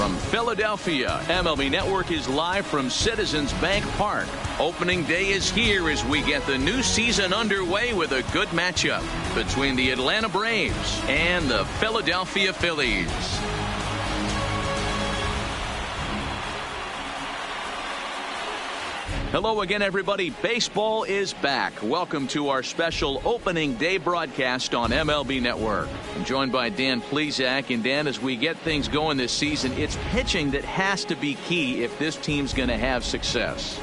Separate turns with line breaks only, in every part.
From Philadelphia, MLB Network is live from Citizens Bank Park. Opening day is here as we get the new season underway with a good matchup between the Atlanta Braves and the Philadelphia Phillies. Hello again, everybody. Baseball is back. Welcome to our special opening day broadcast on MLB Network. I'm joined by Dan Plesac. And Dan, as we get things going this season, it's pitching that has to be key if this team's going to have success.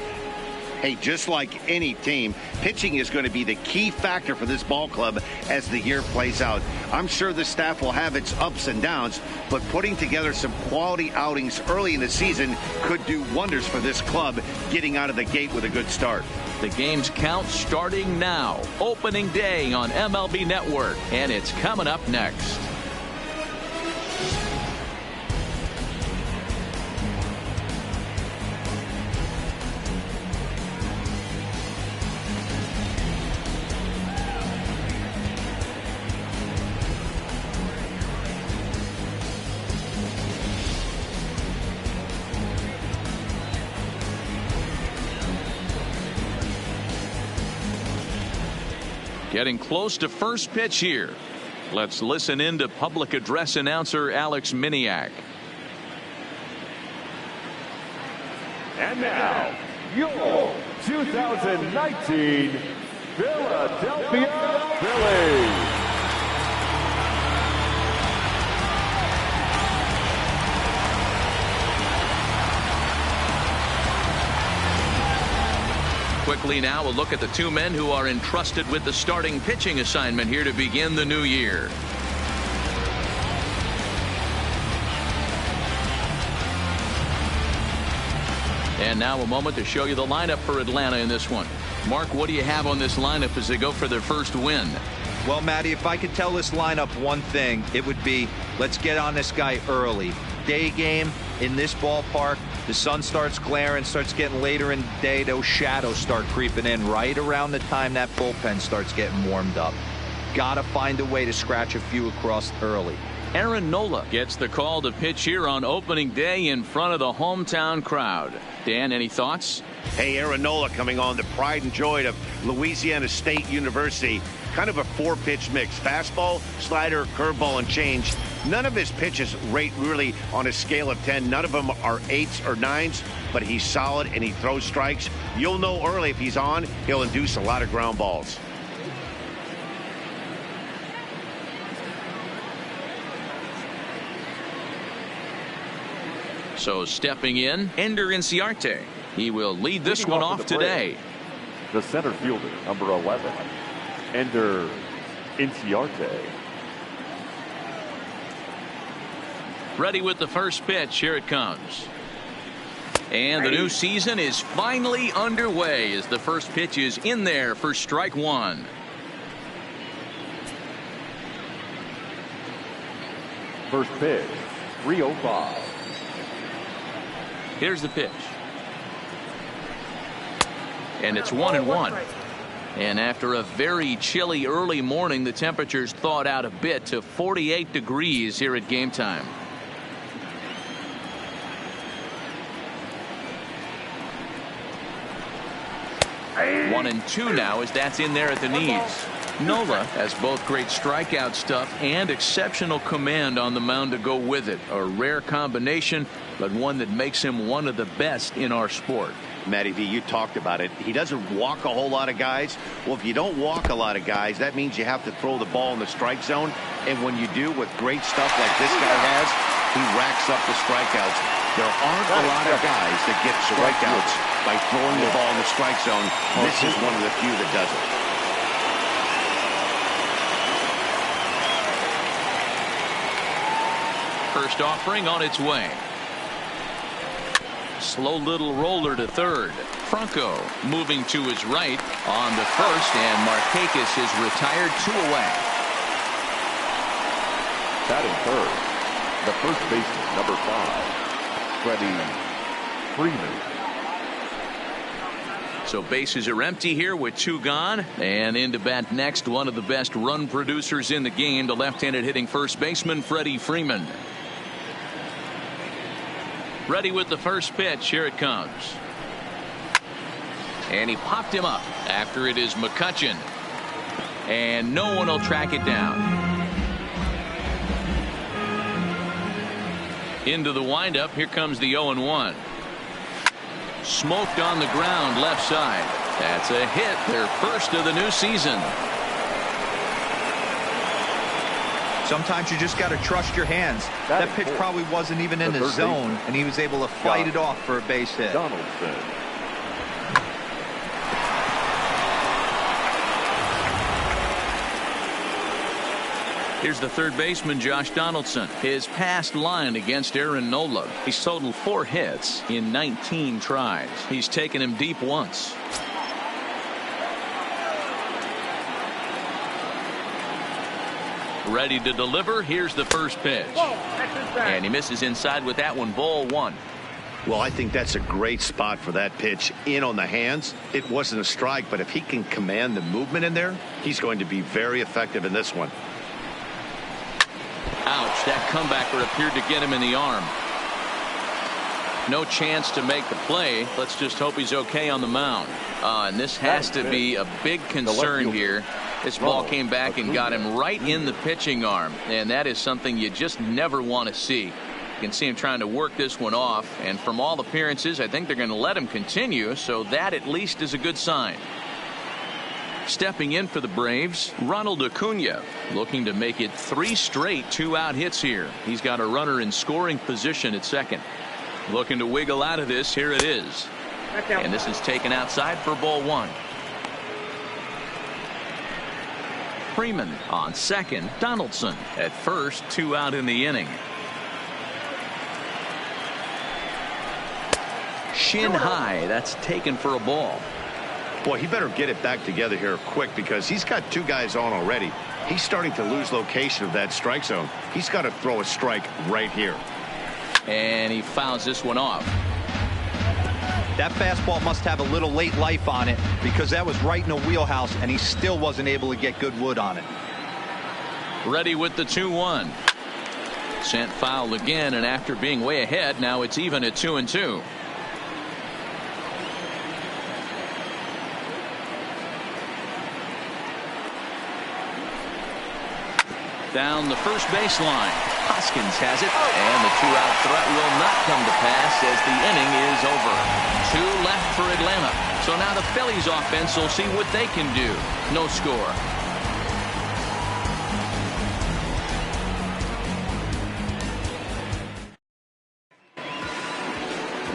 Hey, just like any team, pitching is going to be the key factor for this ball club as the year plays out. I'm sure the staff will have its ups and downs, but putting together some quality outings early in the season could do wonders for this club getting out of the gate with a good start.
The games count starting now. Opening day on MLB Network, and it's coming up next. Getting close to first pitch here. Let's listen in to public address announcer Alex Miniak.
And now, your 2019 Philadelphia Phillies.
Quickly now, a look at the two men who are entrusted with the starting pitching assignment here to begin the new year. And now a moment to show you the lineup for Atlanta in this one. Mark, what do you have on this lineup as they go for their first win?
Well, Matty, if I could tell this lineup one thing, it would be let's get on this guy early. Day game in this ballpark. The sun starts glaring, starts getting later in the day. Those shadows start creeping in right around the time that bullpen starts getting warmed up. Gotta find a way to scratch a few across early.
Aaron Nola gets the call to pitch here on opening day in front of the hometown crowd. Dan, any thoughts?
Hey, Aaron Nola coming on, the pride and joy of Louisiana State University. Kind of a four-pitch mix. Fastball, slider, curveball, and change. None of his pitches rate really on a scale of 10. None of them are 8s or 9s, but he's solid and he throws strikes. You'll know early if he's on, he'll induce a lot of ground balls.
So stepping in, Ender Inciarte. He will lead this one off today.
The center fielder, number 11, Ender Inciarte.
Ready with the first pitch. Here it comes. And the new season is finally underway as the first pitch is in there for strike one.
First pitch, 305.
Here's the pitch. And it's 1-1. And after a very chilly early morning, the temperatures thawed out a bit to 48 degrees here at game time. 1-2 now as that's in there at the knees. Nola has both great strikeout stuff and exceptional command on the mound to go with it. A rare combination, but one that makes him one of the best in our sport.
Matty V, you talked about it. He doesn't walk a whole lot of guys. Well, if you don't walk a lot of guys, that means you have to throw the ball in the strike zone. And when you do, with great stuff like this guy has, he racks up the strikeouts. There aren't a lot of guys that get strikeouts by throwing the ball in the strike zone. This is one of the few that does it.
First offering on its way. Slow little roller to third. Franco moving to his right on the first, and Markakis is retired 2 away.
Batting third, the first baseman, number 5, Freddie Freeman.
So bases are empty here with 2 gone, and in to bat next, one of the best run producers in the game, the left-handed hitting first baseman Freddie Freeman. Ready with the first pitch. Here it comes. And he popped him up after it is McCutchen. And no one will track it down. Into the windup. Here comes the 0-1. Smoked on the ground left side. That's a hit. Their first of the new season.
Sometimes you just got to trust your hands. That pitch probably wasn't even in the zone, and he was able to fight it off for a base hit.
Donaldson.
Here's the third baseman, Josh Donaldson. His past line against Aaron Nola. He's totaled 4 hits in 19 tries. He's taken him deep once. Ready to deliver. Here's the first pitch. And he misses inside with that one. Ball 1.
Well, I think that's a great spot for that pitch in on the hands. It wasn't a strike, but if he can command the movement in there, he's going to be very effective in this one.
Ouch. That comebacker appeared to get him in the arm. No chance to make the play. Let's just hope he's okay on the mound. And this has to be a big concern here. This ball came back and got him right in the pitching arm. And that is something you just never want to see. You can see him trying to work this one off. And from all appearances, I think they're going to let him continue. So that at least is a good sign. Stepping in for the Braves, Ronald Acuna, looking to make it 3 straight 2-out hits here. He's got a runner in scoring position at second. Looking to wiggle out of this. Here it is. And this is taken outside for ball 1. Freeman on second. Donaldson at first. 2 out in the inning. Shin high. That's taken for a ball.
Boy, he better get it back together here quick because he's got 2 guys on already. He's starting to lose location of that strike zone. He's got to throw a strike right here.
And he fouls this one off.
That fastball must have a little late life on it because that was right in the wheelhouse, and he still wasn't able to get good wood on it.
Ready with the 2-1. Sent foul again, and after being way ahead, now it's even at 2-2. Down the first baseline. Hoskins has it, and the 2-out threat will not come to pass as the inning is over. 2 left for Atlanta. So now the Phillies offense will see what they can do. No score.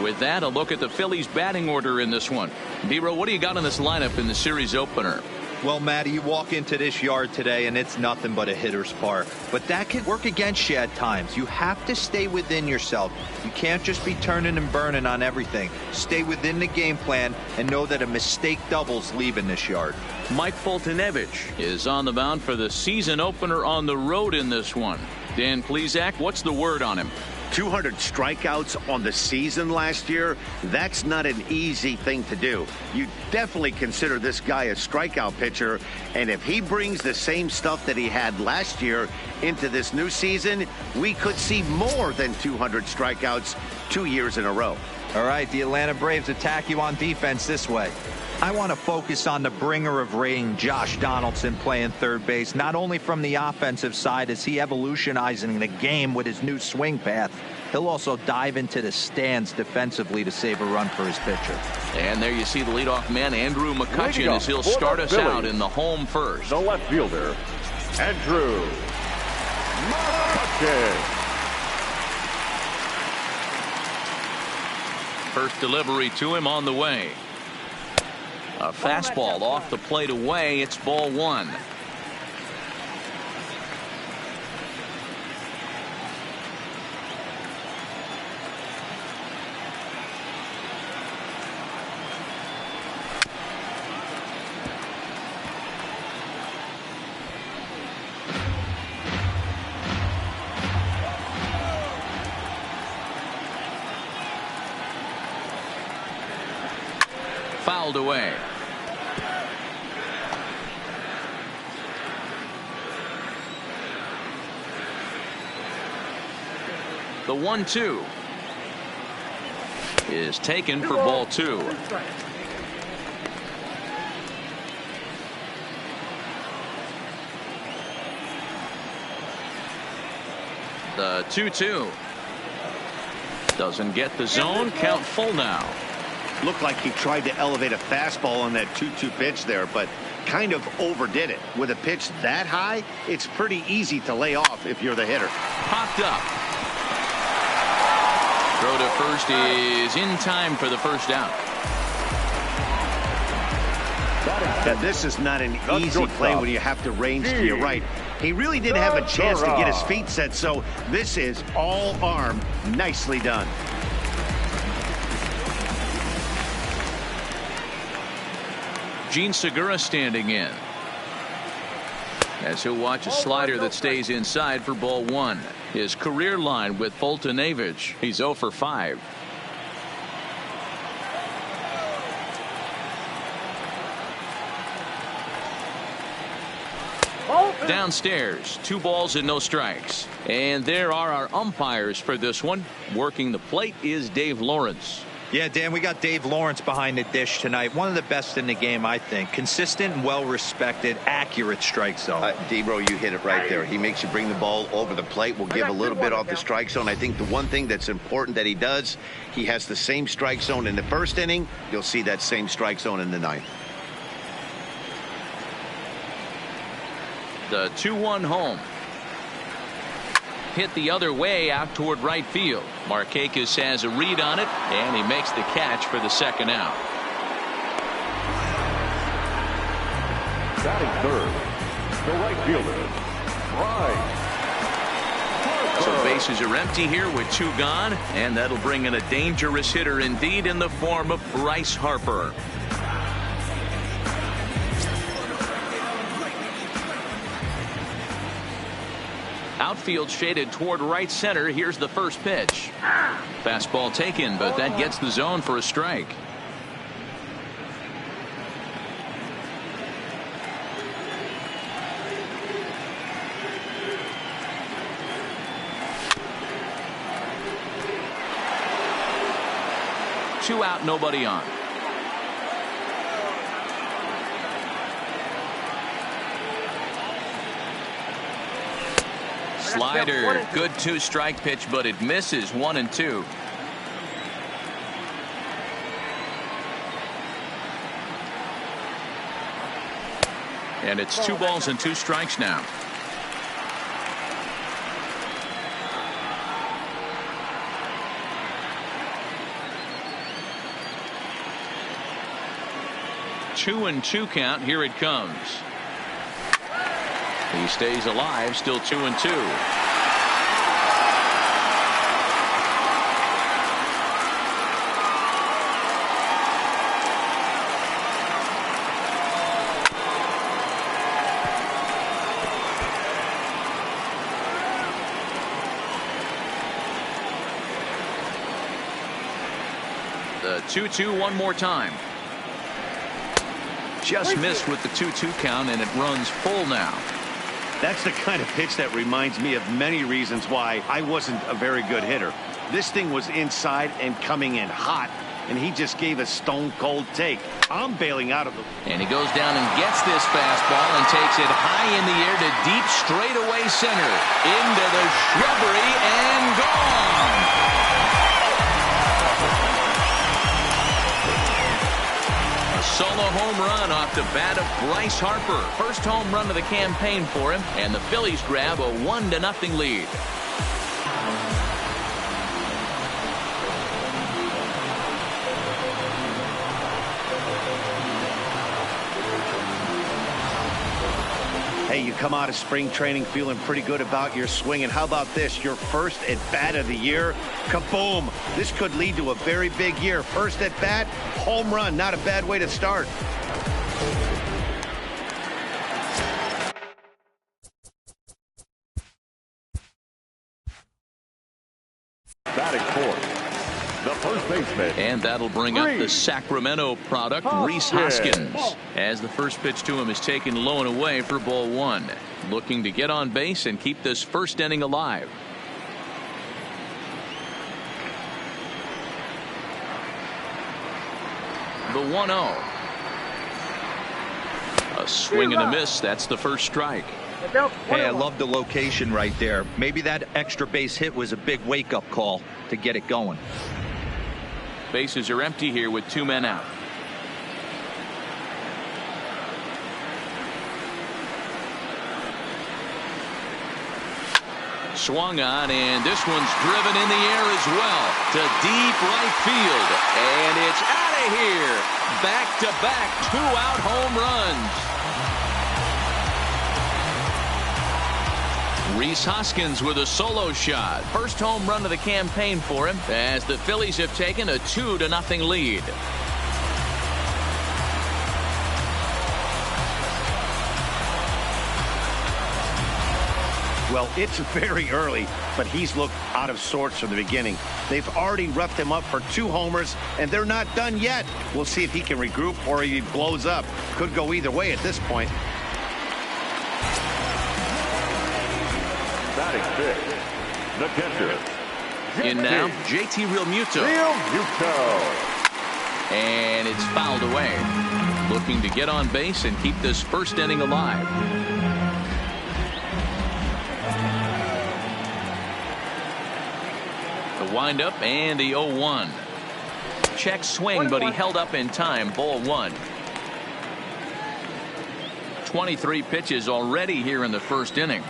With that, a look at the Phillies batting order in this one. D-Row, what do you got in this lineup in the series opener?
Well, Matty, you walk into this yard today and it's nothing but a hitter's park. But that can work against you at times. You have to stay within yourself. You can't just be turning and burning on everything. Stay within the game plan and know that a mistake doubles leaving this yard.
Mike Foltynewicz is on the mound for the season opener on the road in this one. Dan Plesac, what's the word on him?
200 strikeouts on the season last year. That's not an easy thing to do. You definitely consider this guy a strikeout pitcher, and if he brings the same stuff that he had last year into this new season, we could see more than 200 strikeouts 2 years in a row.
All right, the Atlanta Braves attack you on defense this way. I want to focus on the bringer of rain, Josh Donaldson, playing third base. Not only from the offensive side is he evolutionizing the game with his new swing path, he'll also dive into the stands defensively to save a run for his pitcher.
And there you see the leadoff man, Andrew McCutchen, as he'll start us out in the home first.
The left fielder, Andrew McCutchen.
First delivery to him on the way. A fastball off the plate away. It's ball 1. Fouled away. The 1-2. is taken for ball 2. The 2-2 doesn't get the zone. Count full now.
Looked like he tried to elevate a fastball on that 2-2 pitch there, but kind of overdid it. With a pitch that high, it's pretty easy to lay off if you're the hitter.
Popped up. Throw to first is in time for the first out.
Now, this is not an easy play when you have to range to your right. He really didn't have a chance to get his feet set, so this is all arm. Nicely done.
Gene Segura standing in, as he'll watch a slider that stays inside for ball 1. His career line with Fultonavich, he's 0 for 5. Downstairs, 2 balls and no strikes. And there are our umpires for this one. Working the plate is Dave Lawrence.
Yeah, Dan, we got Dave Lawrence behind the dish tonight. One of the best in the game, I think. Consistent and well-respected, accurate strike zone.
D-Bro, you hit it right there. He makes you bring the ball over the plate. We'll give a little bit off the strike zone. I think the one thing that's important that he does, he has the same strike zone in the first inning. You'll see that same strike zone in the 9th.
The 2-1 home. Hit the other way out toward right field. Markakis has a read on it, and he makes the catch for the second out.
Batting third, the right fielder, Bryce.
So bases are empty here with 2 gone, and that'll bring in a dangerous hitter indeed in the form of Bryce Harper. Outfield shaded toward right center. Here's the first pitch. Fastball taken, but that gets the zone for a strike. Two out, nobody on. Slider, good 2-strike pitch, but it misses. 1-2. And it's 2 balls and 2 strikes now. Two and 2 count. Here it comes. He stays alive, still 2-2. The 2-2 one more time. Just missed with the 2-2 count, and it runs full now.
That's the kind of pitch that reminds me of many reasons why I wasn't a very good hitter. This thing was inside and coming in hot, and he just gave a stone-cold take. I'm bailing out of it.
And he goes down and gets this fastball and takes it high in the air to deep straightaway center. Into the shrubbery and gone. Solo home run off the bat of Bryce Harper. First home run of the campaign for him, and the Phillies grab a 1-0 lead.
Hey, you come out of spring training feeling pretty good about your swing, and how about this? Your first at bat of the year. Kaboom! This could lead to a very big year. First at bat, home run. Not a bad way to start.
Batting fourth, the first baseman.
And that'll bring up the Sacramento product, Rhys Hoskins, as the first pitch to him is taken low and away for ball 1. Looking to get on base and keep this first inning alive. The 1-0. A swing and a miss. That's the first strike.
Hey, I love the location right there. Maybe that extra base hit was a big wake-up call to get it going.
Bases are empty here with 2 men out. Swung on, and this one's driven in the air as well to deep right field, and it's out of here. Back-to-back 2-out home runs. Rhys Hoskins with a solo shot. First home run of the campaign for him as the Phillies have taken a 2-0 lead.
Well, it's very early, but he's looked out of sorts from the beginning. They've already roughed him up for 2 homers, and they're not done yet. We'll see if he can regroup or he blows up. Could go either way at this point.
Batting 6th, the catcher.
In now, JT Realmuto. And it's fouled away. Looking to get on base and keep this first inning alive. The windup and the 0-1. Check swing, but he held up in time. Ball 1. 23 pitches already here in the first inning.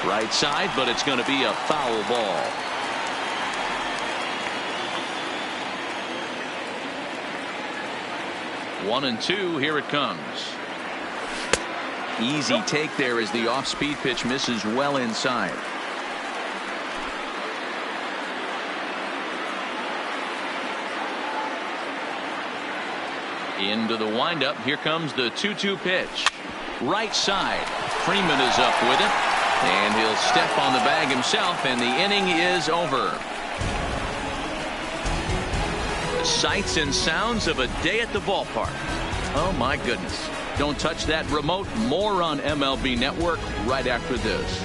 Right side, but it's going to be a foul ball. One and two. Here it comes. Easy take there as the off-speed pitch misses well inside. Into the windup. Here comes the 2-2 pitch. Right side. Freeman is up with it. And he'll step on the bag himself, and the inning is over. The sights and sounds of a day at the ballpark. Oh, my goodness. Don't touch that remote. More on MLB Network right after this.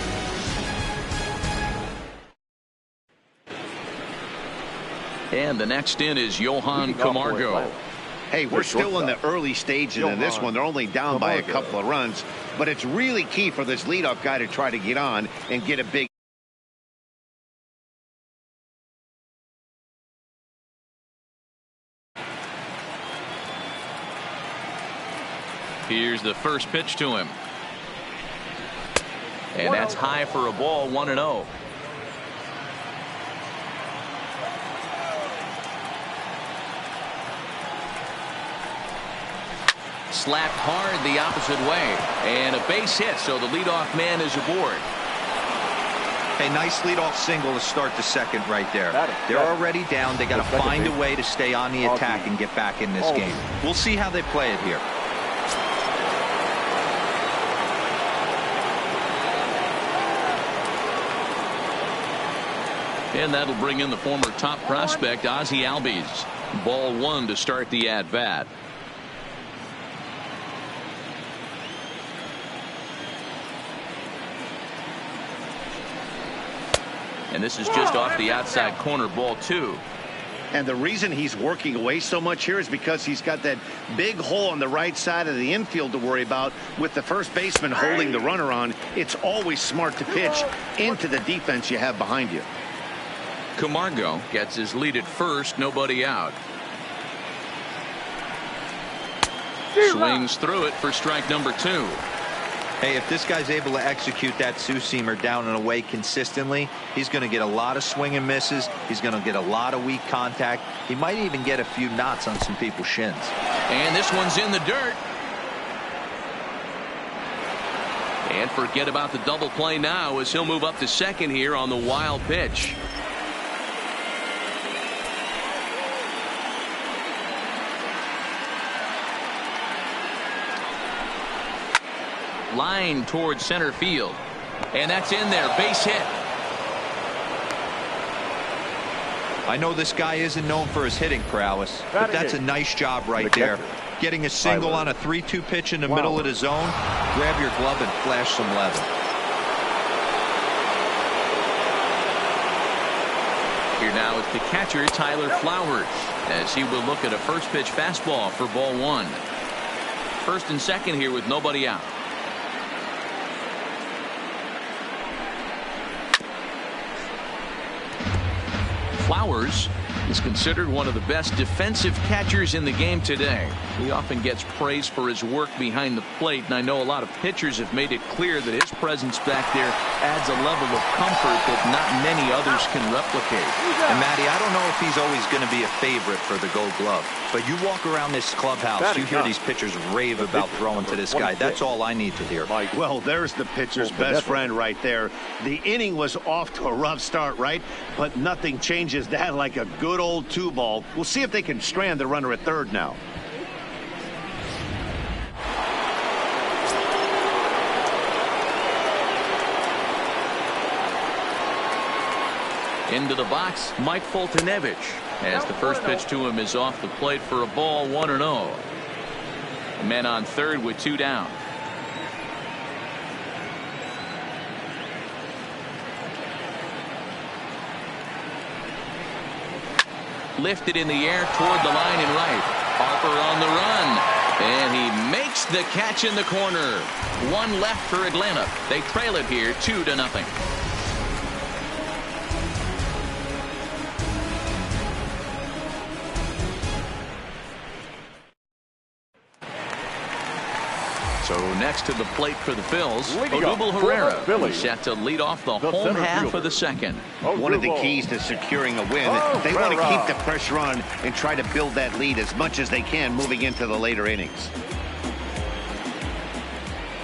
And the next in is Johan Camargo.
Hey, we're still in the early stages of this one. They're only down by a couple of runs, but it's really key for this leadoff guy to try to get on and get a big.
Here's the first pitch to him. And that's high for a ball. 1-0. Slapped hard the opposite way, and a base hit, so the leadoff man is aboard.
A nice leadoff single to start the second right there. They're already down. They got to find a way to stay on the attack and get back in this game. We'll see how they play it here.
And that'll bring in the former top prospect Ozzie Albies. Ball 1 to start the at-bat. And this is just off the outside corner. Ball 2.
And the reason he's working away so much here is because he's got that big hole on the right side of the infield to worry about. With the first baseman holding the runner on, it's always smart to pitch into the defense you have behind you.
Camargo gets his lead at first. Nobody out. Swings through it for strike number 2.
Hey, if this guy's able to execute that two-seamer down and away consistently, he's going to get a lot of swing and misses. He's going to get a lot of weak contact. He might even get a few knots on some people's shins.
And this one's in the dirt. And forget about the double play now as he'll move up to second here on the wild pitch. Line towards center field, and that's in there. Base hit.
I know this guy isn't known for his hitting prowess, but that's a nice job right there. Getting a single on a 3-2 pitch in the middle of the zone. Grab your glove and flash some leather.
now is the catcher, Tyler Flowers, as he will look at a first pitch fastball for ball one. First and second here with nobody out. Flowers is considered one of the best defensive catchers in the game today. He often gets praise for his work behind the plate, and I know a lot of pitchers have made it clear that his presence back there adds a level of comfort that not many others can replicate.
And Matty, I don't know if he's always going to be a favorite for the Gold Glove, but you walk around this clubhouse, you hear these pitchers rave about throwing to this guy. That's all I need to hear.
Well, there's the pitcher's best friend right there. The inning was off to a rough start, right? But nothing changes that like a good old 2-ball. We'll see if they can strand the runner at third now.
Into the box, Mike Foltynewicz, as the first pitch to him is off the plate for a ball, 1-0. Men on third with 2 down. Lifted in the air toward the line and right. Harper on the run, and he makes the catch in the corner. One left for Atlanta. They trail it here 2-0. So next to the plate for the Phillies, Odubel Herrera, set to lead off the home half of the second.
One of the keys to securing a win, they want to keep the pressure on and try to build that lead as much as they can moving into the later innings.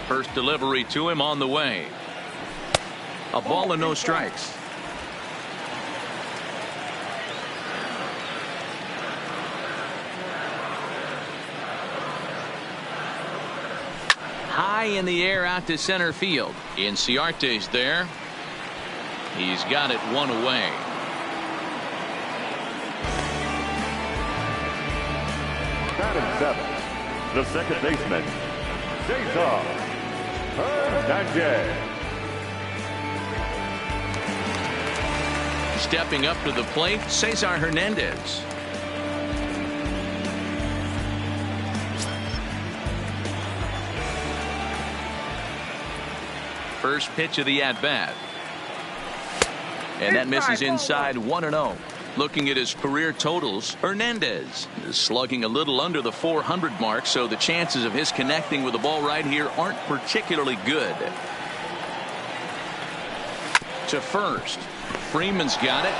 First delivery to him on the way. A ball and no strikes. High in the air out to center field. Inciarte's there. He's got it one away.
Batting seventh, the second baseman, Cesar Hernandez.
Stepping up to the plate, Cesar Hernandez. First pitch of the at-bat. And that misses inside, 1-0. Looking at his career totals, Hernandez is slugging a little under the 400 mark, so the chances of his connecting with the ball right here aren't particularly good. To first. Freeman's got it,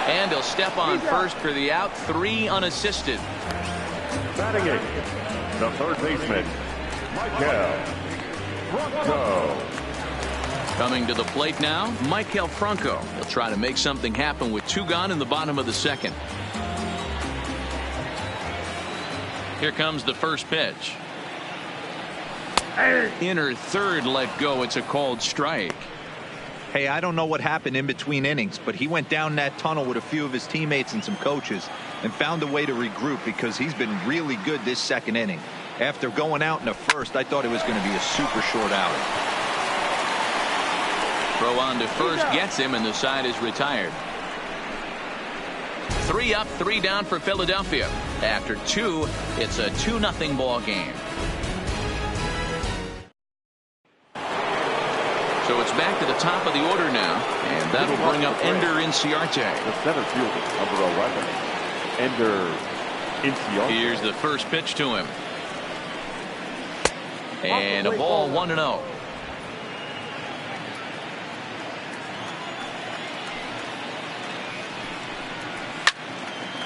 and he'll step on first for the out. 3 unassisted.
Batting eighth, the third baseman, Maikel Franco.
Coming to the plate now, Maikel Franco. He'll try to make something happen with 2 gone in the bottom of the second. Here comes the first pitch. Inner third let go. It's a called strike.
Hey, I don't know what happened in between innings, but he went down that tunnel with a few of his teammates and some coaches and found a way to regroup because he's been really good this second inning. After going out in the first, I thought it was going to be a super short outing.
Throw on to first gets him, and the side is retired. 3 up, 3 down for Philadelphia. After 2, it's a 2-0 ball game. So it's back to the top of the order now, and that'll bring up Ender Inciarte.
The center fielder, number 11, Ender Inciarte.
Here's the first pitch to him. And a ball, 1-0.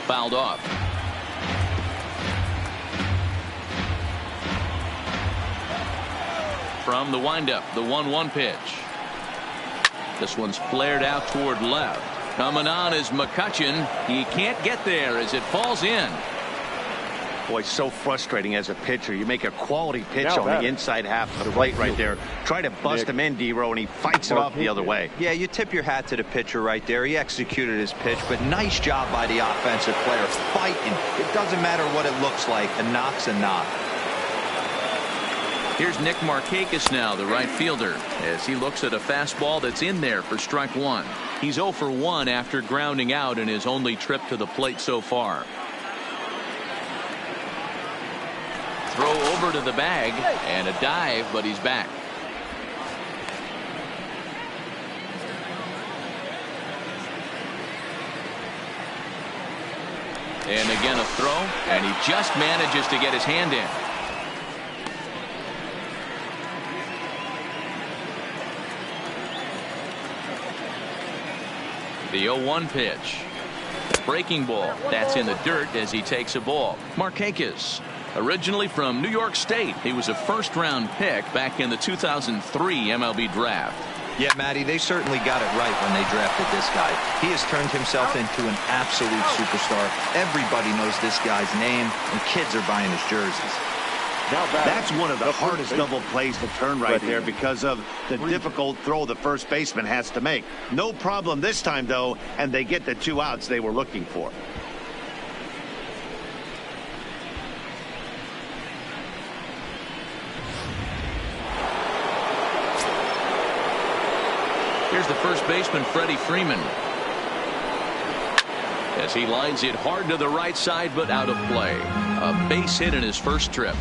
Fouled off. From the windup, the 1-1 pitch. This one's flared out toward left. Coming on is McCutchen. He can't get there as it falls in.
Boy, so frustrating as a pitcher. You make a quality pitch on the inside half of the plate right there. Try to bust him in, D-Row, and he fights it off the other way.
Yeah, you tip your hat to the pitcher right there. He executed his pitch, but nice job by the offensive player fighting. It doesn't matter what it looks like. A knock's a knock.
Here's Nick Markakis now, the right fielder, as he looks at a fastball that's in there for strike one. He's 0 for 1 after grounding out in his only trip to the plate so far. Throw over to the bag and a dive, but he's back. And again a throw, and he just manages to get his hand in. The 0-1 pitch. Breaking ball. That's in the dirt as he takes a ball. Markakis, originally from New York State. He was a first-round pick back in the 2003 MLB draft.
Yeah, Matty, they certainly got it right when they drafted this guy. He has turned himself into an absolute superstar. Everybody knows this guy's name, and kids are buying his jerseys.
That's one of the hardest double plays to turn right there because of the difficult throw the first baseman has to make. No problem this time, though, and they get the 2 outs they were looking for.
Here's the first baseman, Freddie Freeman, as he lines it hard to the right side, but out of play. A base hit in his first trip.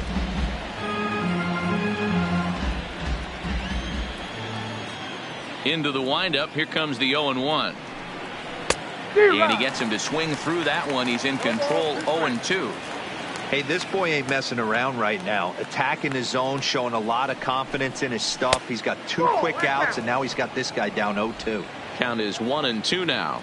Into the windup. Here comes the 0-1. And he gets him to swing through that one. He's in control. 0-2.
Hey, this boy ain't messing around right now. Attacking his zone, showing a lot of confidence in his stuff. He's got 2 quick outs, and now he's got this guy down 0-2.
Count is 1-2 now.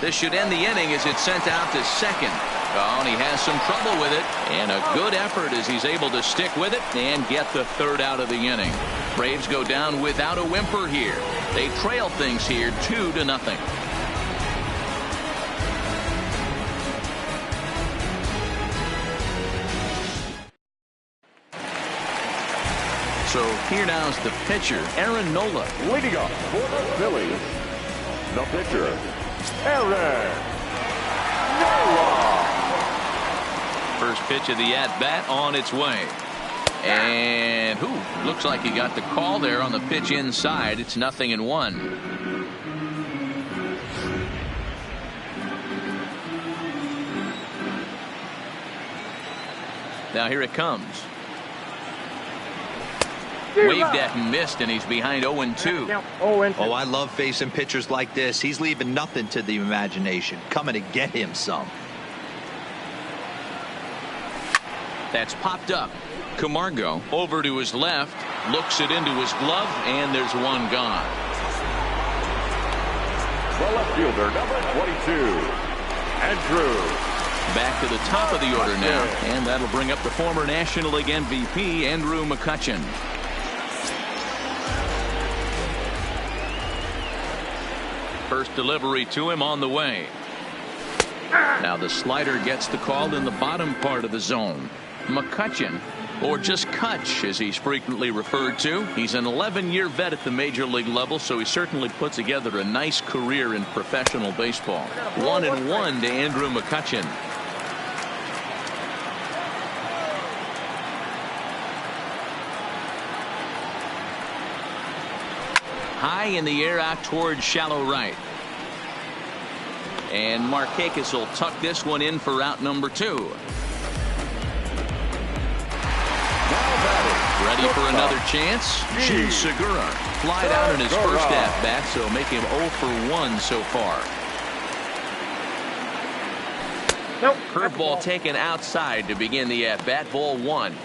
This should end the inning as it's sent out to second. Oh, and he has some trouble with it, and a good effort as he's able to stick with it and get the third out of the inning. Braves go down without a whimper here. They trail things here 2-0. So here now is the pitcher, Aaron Nola.
Leading off for the Phillies, the pitcher, Aaron Nola.
First pitch of the at-bat on its way. And looks like he got the call there on the pitch inside. It's 0-1. Now here it comes. Waved at and missed, and he's behind 0-2.
Oh, I love facing pitchers like this. He's leaving nothing to the imagination. Coming to get him some.
That's popped up. Camargo over to his left, looks it into his glove, and there's one gone.
The left fielder, number 22, Andrew.
Back to the top of the order now, and that'll bring up the former National League MVP, Andrew McCutchen. First delivery to him on the way. Now the slider gets the call in the bottom part of the zone. McCutchen, or just Kutch as he's frequently referred to. He's an 11-year vet at the major league level, so he certainly put together a nice career in professional baseball. 1-1 to Andrew McCutchen. High in the air out towards shallow right. And Markakis will tuck this one in for out number 2. Ready for another chance? Shin Segura flied out in his first at-bat, so make him 0 for 1 so far.
Nope.
Curveball taken outside to begin the at-bat. Ball 1.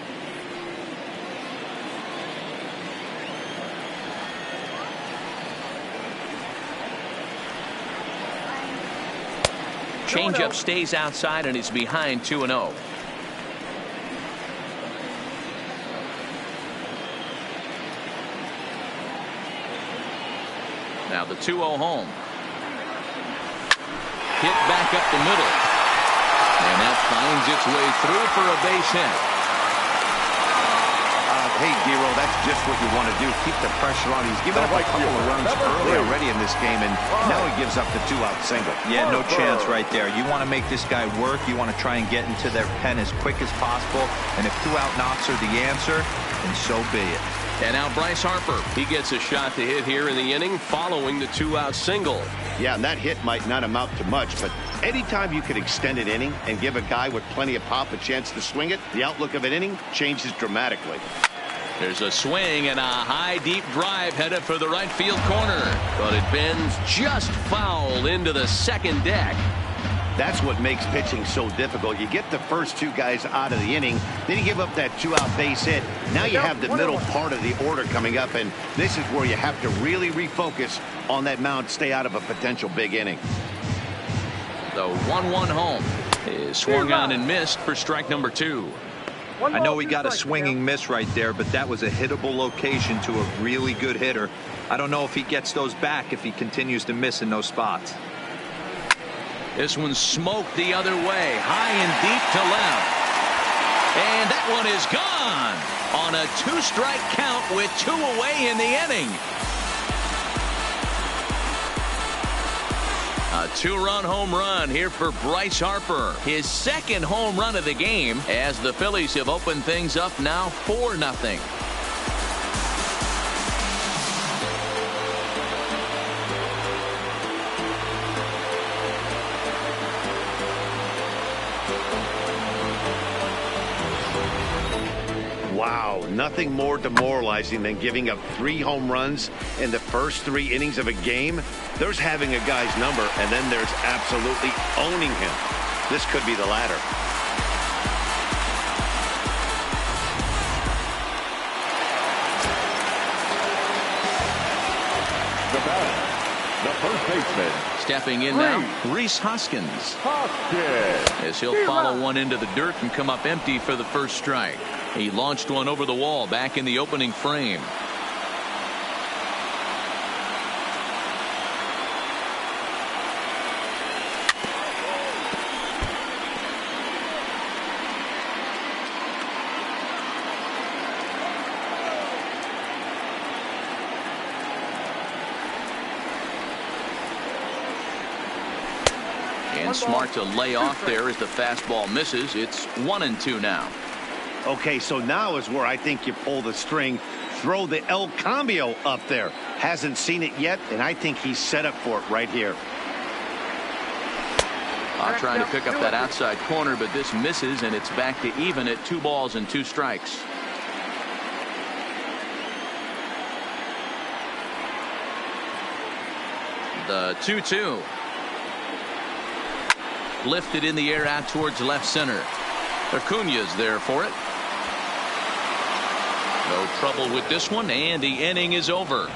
Changeup stays outside and is behind 2-0. Now the 2-0 home. Hit back up the middle. And that finds its way through for a base hit.
Hey, Dero, that's just what you want to do. Keep the pressure on. He's given up a couple of runs early already in this game, and now he gives up the 2-out single.
Yeah, no chance right there. You want to make this guy work. You want to try and get into their pen as quick as possible. And if 2-out knocks are the answer, then so be it.
And now Bryce Harper. He gets a shot to hit here in the inning following the 2-out single.
Yeah, and that hit might not amount to much, but anytime you can extend an inning and give a guy with plenty of pop a chance to swing it, the outlook of an inning changes dramatically.
There's a swing and a high deep drive headed for the right field corner, but it bends just foul into the second deck.
That's what makes pitching so difficult. You get the first two guys out of the inning, then you give up that 2-out base hit. Now you have the middle part of the order coming up, and this is where you have to really refocus on that mound, stay out of a potential big inning.
The 1-1 home is swung on and missed for strike number 2.
I know he got a swinging miss right there, but that was a hittable location to a really good hitter. I don't know if he gets those back if he continues to miss in those spots.
This one's smoked the other way, high and deep to left. And that one is gone on a 2-strike count with 2 away in the inning. A 2-run home run here for Bryce Harper. His second home run of the game as the Phillies have opened things up now 4-0.
Wow, nothing more demoralizing than giving up 3 home runs in the first 3 innings of a game. There's having a guy's number, and then there's absolutely owning him. This could be the latter.
The batter, the first baseman.
Stepping in now, Rhys Hoskins. As he'll follow one into the dirt and come up empty for the first strike. He launched one over the wall back in the opening frame. And smart to lay off there as the fastball misses. It's 1-2 now.
Okay, so now is where I think you pull the string. Throw the El Cambio up there. Hasn't seen it yet, and I think he's set up for it right here.
Trying to pick up that outside corner, but this misses, and it's back to even at 2 balls and 2 strikes. The 2-2. Lifted in the air out towards left center. Acuña's there for it. No trouble with this one, and the inning is over.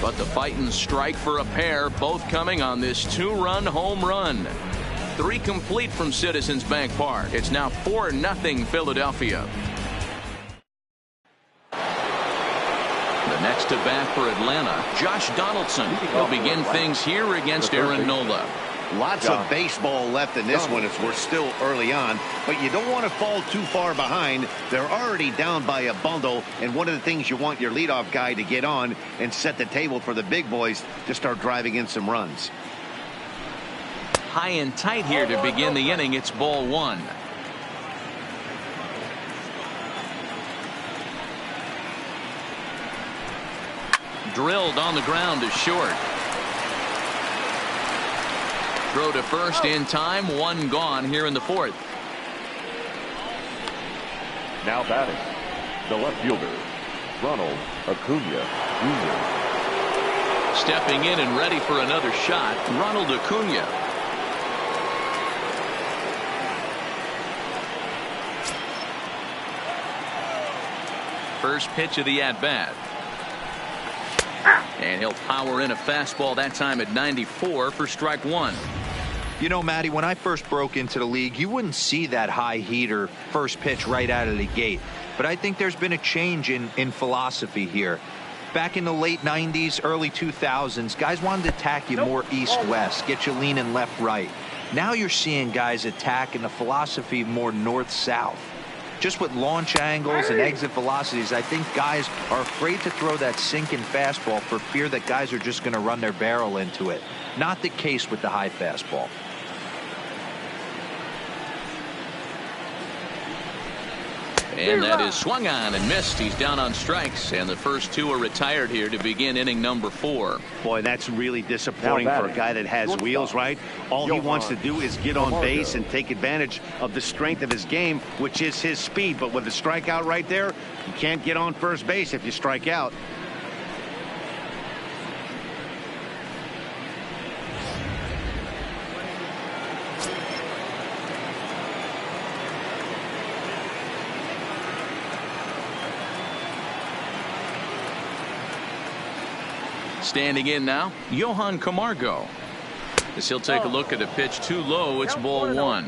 But the fighting strike for a pair, both coming on this 2-run home run. 3 complete from Citizens Bank Park. It's now 4-0 Philadelphia. The next to bat for Atlanta, Josh Donaldson will begin things here against Aaron Nola.
Lots of baseball left in this one as we're still early on, but you don't want to fall too far behind. They're already down by a bundle, and one of the things you want your leadoff guy to get on and set the table for the big boys to start driving in some runs.
High and tight here to begin the inning. It's ball 1. Drilled on the ground to short. Throw to first in time. 1 gone here in the 4th.
Now batting, the left fielder, Ronald Acuña Jr.
Stepping in and ready for another shot, Ronald Acuña. First pitch of the at-bat. And he'll power in a fastball that time at 94 for strike 1.
You know, Matty, when I first broke into the league, you wouldn't see that high heater first pitch right out of the gate. But I think there's been a change in philosophy here. Back in the late 90s, early 2000s, guys wanted to attack you more east-west, get you leaning left-right. Now you're seeing guys attack in the philosophy more north-south. just with launch angles and exit velocities, I think guys are afraid to throw that sinking fastball for fear that guys are just going to run their barrel into it. Not the case with the high fastball.
And that is swung on and missed. He's down on strikes, and the first two are retired here to begin inning number 4.
Boy, that's really disappointing for a guy that has wheels, right? All he wants to do is get on base and take advantage of the strength of his game, which is his speed. But with the strikeout right there, you can't get on first base if you strike out.
Standing in now, Johan Camargo. As he'll take a look at a pitch too low, it's ball 1.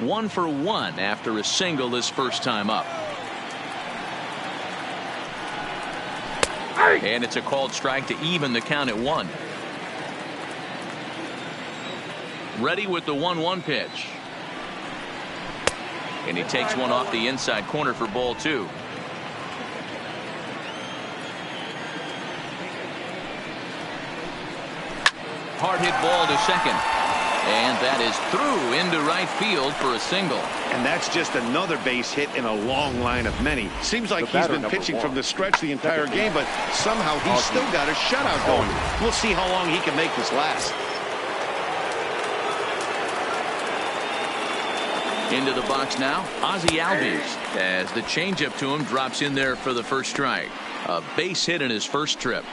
1 for 1 after a single his first time up. And it's a called strike to even the count at 1. Ready with the 1-1 pitch. And he takes one off the inside corner for ball 2. Hard hit ball to second. And that is through into right field for a single.
And that's just another base hit in a long line of many. Seems like he's been pitching from the stretch the entire game, but somehow he's still got a shutout going. We'll see how long he can make this last.
Into the box now, Ozzie Albies, as the changeup to him drops in there for the first strike. A base hit in his first trip.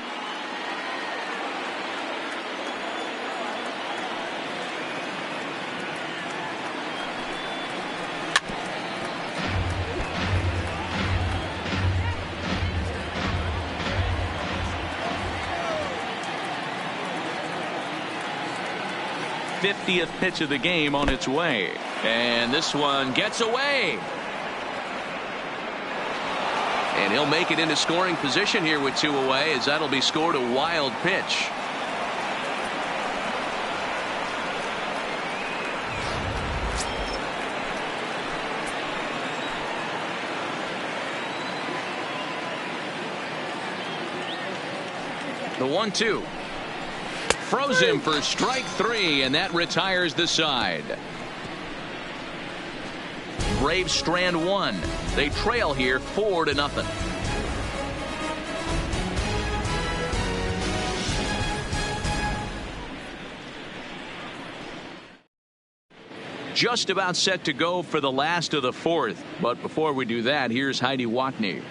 th pitch of the game on its way, and this one gets away, and he'll make it into scoring position here with 2 away, as that'll be scored a wild pitch. The 1-2. Froze him for strike 3, and that retires the side. Braves strand 1. They trail here 4-0. Just about set to go for the last of the 4th. But before we do that, here's Heidi Watney.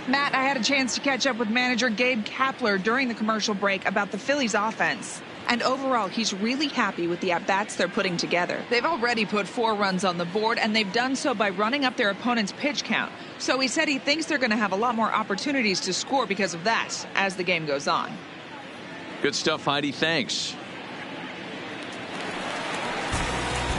Matt, I had a chance to catch up with manager Gabe Kapler during the commercial break about the Phillies offense. And overall, he's really happy with the at-bats they're putting together. They've already put 4 runs on the board, and they've done so by running up their opponent's pitch count. So he said he thinks they're going to have a lot more opportunities to score because of that as the game goes on.
Good stuff, Heidi. Thanks.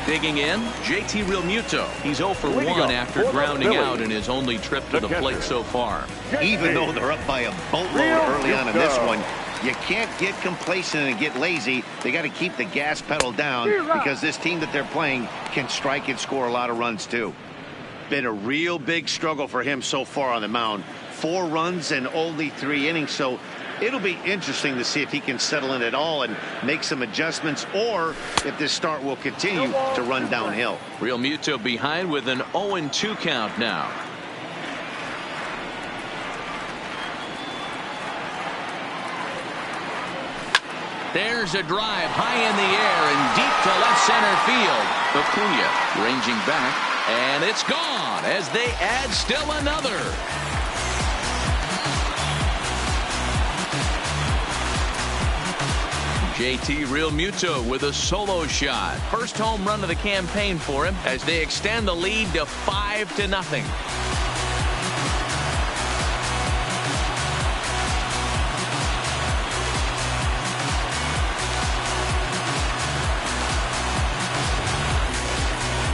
Digging in, JT Realmuto. He's 0 for 1 after grounding out in his only trip to the plate so far.
Even though they're up by a boatload early on in this one, you can't get complacent and get lazy. They got to keep the gas pedal down, because this team that they're playing can strike and score a lot of runs too. Been a real big struggle for him so far on the mound. 4 runs and only 3 innings, so it'll be interesting to see if he can settle in at all and make some adjustments, or if this start will continue to run downhill.
Realmuto behind with an 0-2 count now. There's a drive high in the air and deep to left center field. Acuna ranging back, and it's gone as they add still another. JT Realmuto with a solo shot. First home run of the campaign for him as they extend the lead to 5-0.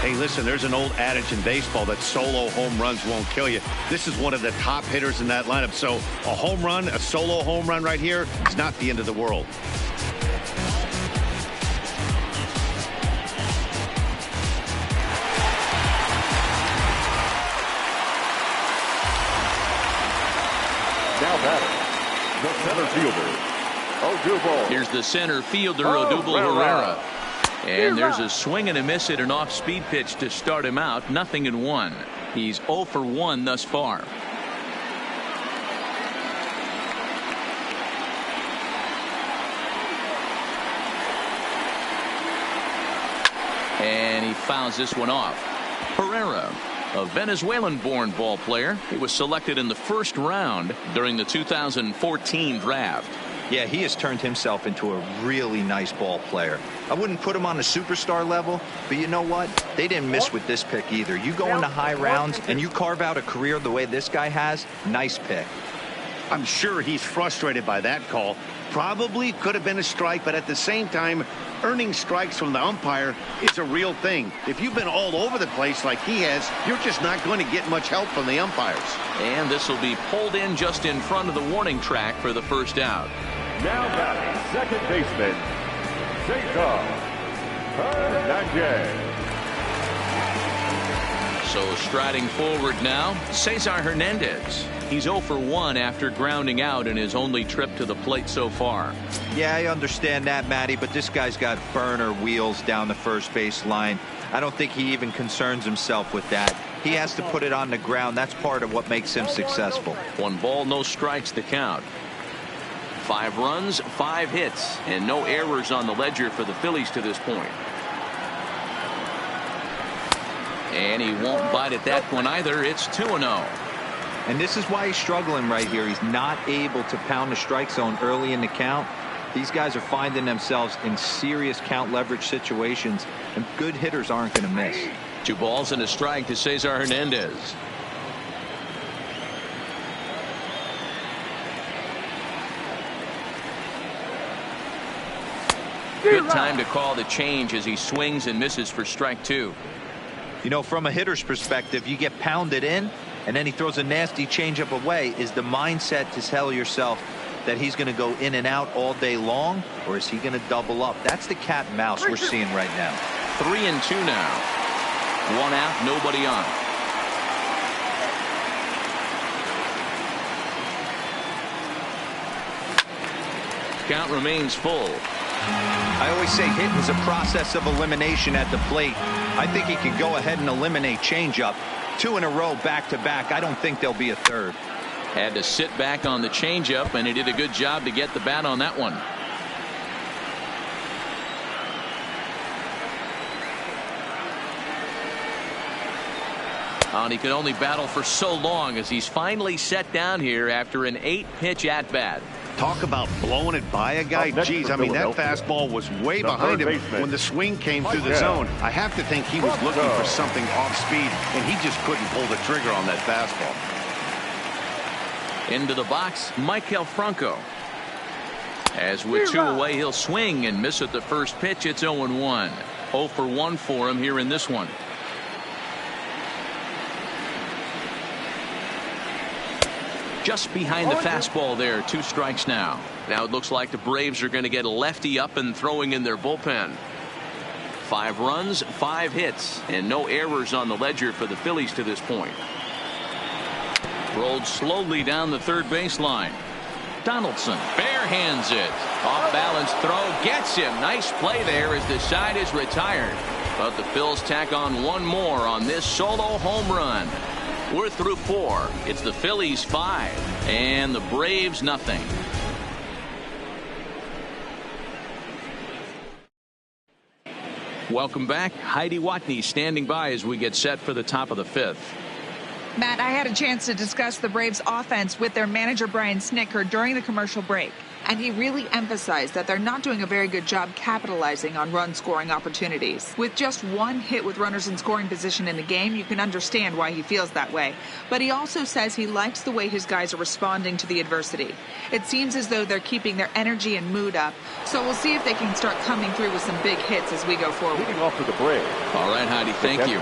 Hey, listen, there's an old adage in baseball that solo home runs won't kill you. This is one of the top hitters in that lineup. So a home run, a solo home run right here is not the end of the world.
The center fielder, Odubel.
Here's the center fielder, Odubel Herrera. And there's a swing and a miss at an off-speed pitch to start him out. 0-1. He's 0 for 1 thus far. And he fouls this one off. Herrera, a Venezuelan-born ball player. He was selected in the first round during the 2014 draft.
Yeah, he has turned himself into a really nice ball player. I wouldn't put him on a superstar level, but you know what? They didn't miss with this pick either. You go into high rounds and you carve out a career the way this guy has, nice pick.
I'm sure he's frustrated by that call. Probably could have been a strike, but at the same time, earning strikes from the umpire is a real thing. If you've been all over the place like he has, you're just not going to get much help from the umpires. And this will be pulled in just in front of the warning track for the first out.
Now batting second baseman, Cesar Hernandez.
So striding forward now, Cesar Hernandez. He's 0 for 1 after grounding out in his only trip to the plate so far.
Yeah, I understand that, Matty, but this guy's got burner wheels down the first base line. I don't think he even concerns himself with that. He has to put it on the ground. That's part of what makes him successful.
1 ball, no strikes the count. 5 runs, 5 hits, and no errors on the ledger for the Phillies to this point. And he won't bite at that one either. It's 2-0.
And this is why he's struggling right here. He's not able to pound the strike zone early in the count. These guys are finding themselves in serious count leverage situations, and good hitters aren't going to miss.
2 balls and a strike to Cesar Hernandez. Good time to call the change as he swings and misses for strike 2.
You know, from a hitter's perspective, you get pounded in and then he throws a nasty changeup away. Is the mindset to tell yourself that he's going to go in and out all day long, or is he going to double up? That's the cat and mouse we're seeing right now.
3-2 now. 1 out, nobody on. Count remains full.
I always say hitting is a process of elimination at the plate. I think he can go ahead and eliminate changeup. 2 in a row back to back. I don't think there'll be a third.
Had to sit back on the changeup, and he did a good job to get the bat on that one. And he could only battle for so long as he's finally set down here after an 8-pitch at-bat.
Talk about blowing it by a guy. Geez, I mean, that fastball was way behind him when the swing came through the zone. I have to think he was looking for something off speed, and he just couldn't pull the trigger on that fastball.
Into the box, Maikel Franco. As with 2 away, he'll swing and miss at the first pitch. It's 0-1. 0 for 1 for him here in this one. Just behind the fastball there. 2 strikes now. Now it looks like the Braves are going to get a lefty up and throwing in their bullpen. 5 runs, 5 hits, and no errors on the ledger for the Phillies to this point. Rolled slowly down the third baseline. Donaldson barehands it. Off balance throw gets him. Nice play there as the side is retired. But the Phils tack on 1 more on this solo home run. We're through 4. It's the Phillies 5 and the Braves nothing. Welcome back. Heidi Watney standing by as we get set for the top of the 5th.
Matt, I had a chance to discuss the Braves offense with their manager Brian Snitker during the commercial break, and he really emphasized that they're not doing a very good job capitalizing on run scoring opportunities. With just 1 hit with runners in scoring position in the game, you can understand why he feels that way. But he also says he likes the way his guys are responding to the adversity. It seems as though they're keeping their energy and mood up, so we'll see if they can start coming through with some big hits as we go forward.
Leading off for the Braves.
All right, Heidi, thank you.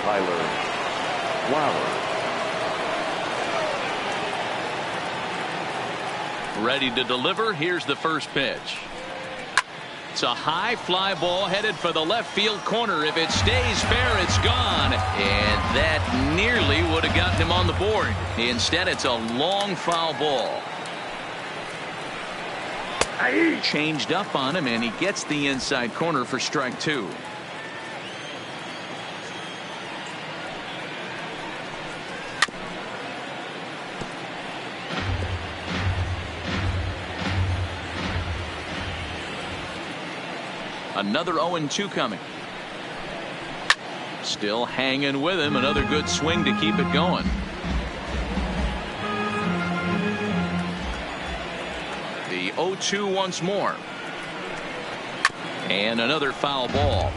Tyler Flowers.
Ready to deliver. Here's the first pitch. It's a high fly ball headed for the left field corner. If it stays fair, it's gone. And that nearly would have gotten him on the board. Instead, it's a long foul ball. Changed up on him, and he gets the inside corner for strike two. Another 0-2 coming. Still hanging with him. Another good swing to keep it going. The 0-2 once more. And another foul ball.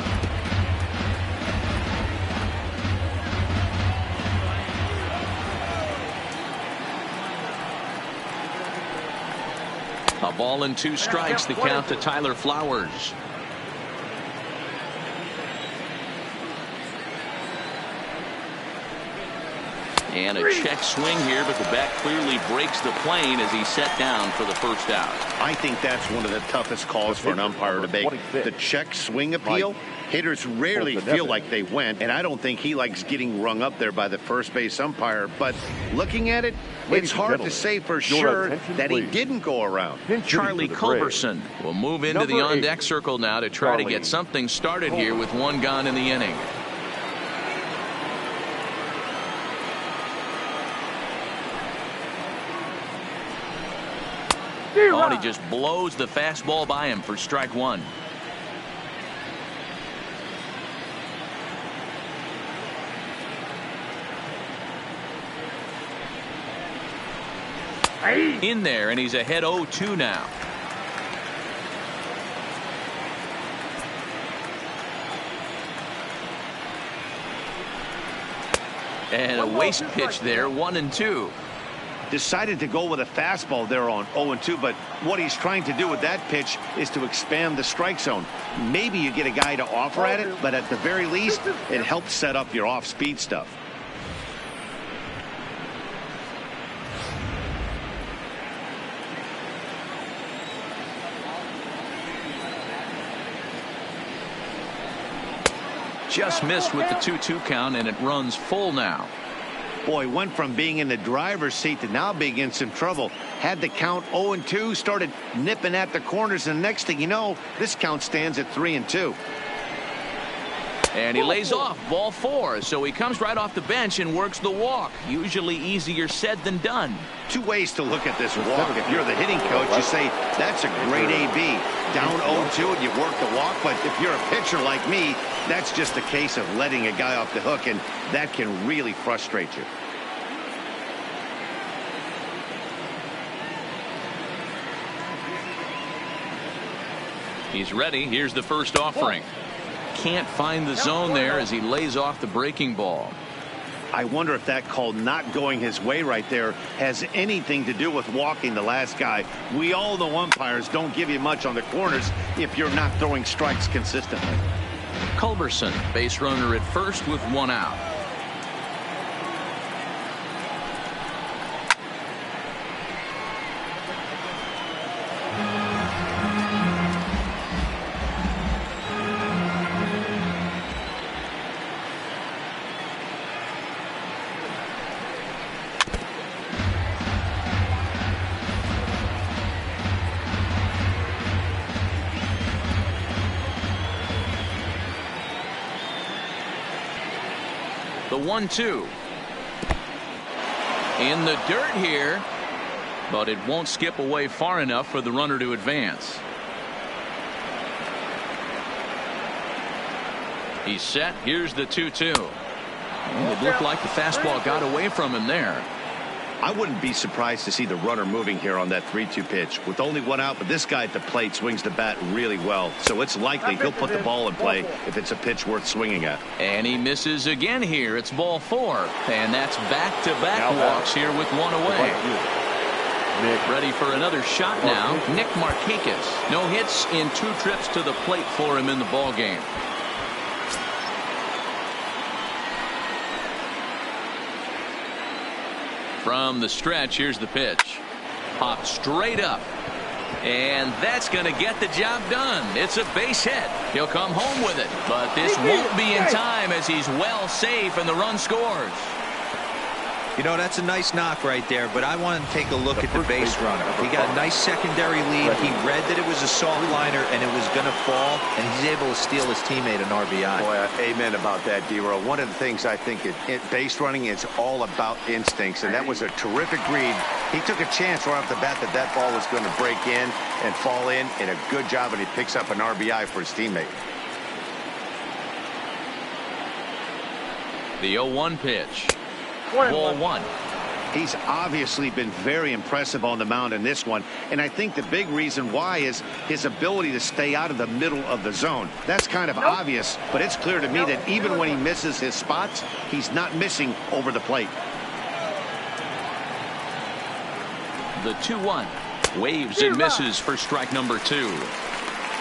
A ball and two strikes. The count to Tyler Flowers. And a check swing here, but the bat clearly breaks the plane as he's set down for the first out.
I think that's one of the toughest calls for an umpire to make. The check swing appeal. Hitters rarely feel like they went, and I don't think he likes getting rung up there by the first base umpire. But looking at it, it's hard to say for sure that he didn't go around.
Charlie Culberson will move into the on-deck circle now to try to get something started here with one gone in the inning. Oh, and he just blows the fastball by him for strike one. In there, and he's ahead 0-2 now. And a waste pitch there, 1-2.
Decided to go with a fastball there on 0-2, but what he's trying to do with that pitch is to expand the strike zone. Maybe you get a guy to offer at it, but at the very least, it helps set up your off-speed stuff.
Just missed with the 2-2 count, and it runs full now.
Boy, went from being in the driver's seat to now being in some trouble. Had the count 0-2, started nipping at the corners, and the next thing you know, this count stands at 3-2.
And he lays off ball four, so he comes right off the bench and works the walk. Usually easier said than done.
Two ways to look at this walk. If you're the hitting coach, you say, that's a great AB. Down 0-2 and you work the walk, but if you're a pitcher like me, that's just a case of letting a guy off the hook, and that can really frustrate you.
He's ready. Here's the first offering. Can't find the zone there as he lays off the breaking ball.
I wonder if that call not going his way right there has anything to do with walking the last guy. We all know umpires don't give you much on the corners if you're not throwing strikes consistently.
Culberson, base runner at first with one out. The 1-2 in the dirt here, but it won't skip away far enough for the runner to advance. He's set. Here's the 2-2. It looked like the fastball got away from him there.
I wouldn't be surprised to see the runner moving here on that 3-2 pitch. With only one out, but this guy at the plate swings the bat really well, so it's likely he'll put the ball in play if it's a pitch worth swinging at.
And he misses again here. It's ball four, and that's back-to-back walks here with one away. Ready for another shot now. Nick Markakis. No hits in 2 trips to the plate for him in the ball game. From the stretch, here's the pitch. Popped straight up. And that's going to get the job done. It's a base hit. He'll come home with it. But this won't be in time as he's well safe and the run scores.
You know, that's a nice knock right there, but I want to take a look at the base runner. He got a nice secondary lead. He read that it was a soft liner and it was going to fall, and he's able to steal his teammate an RBI.
Boy, amen about that, D-Roll. One of the things I think base running is all about instincts, and that was a terrific read. He took a chance right off the bat that ball was going to break in and fall in, and a good job, and he picks up an RBI for his teammate.
The 0-1 pitch. Ball one.
He's obviously been very impressive on the mound in this one, and I think the big reason why is his ability to stay out of the middle of the zone. That's kind of obvious, but it's clear to me that even when he misses his spots, he's not missing over the plate.
The 2-1 waves and misses for strike number 2.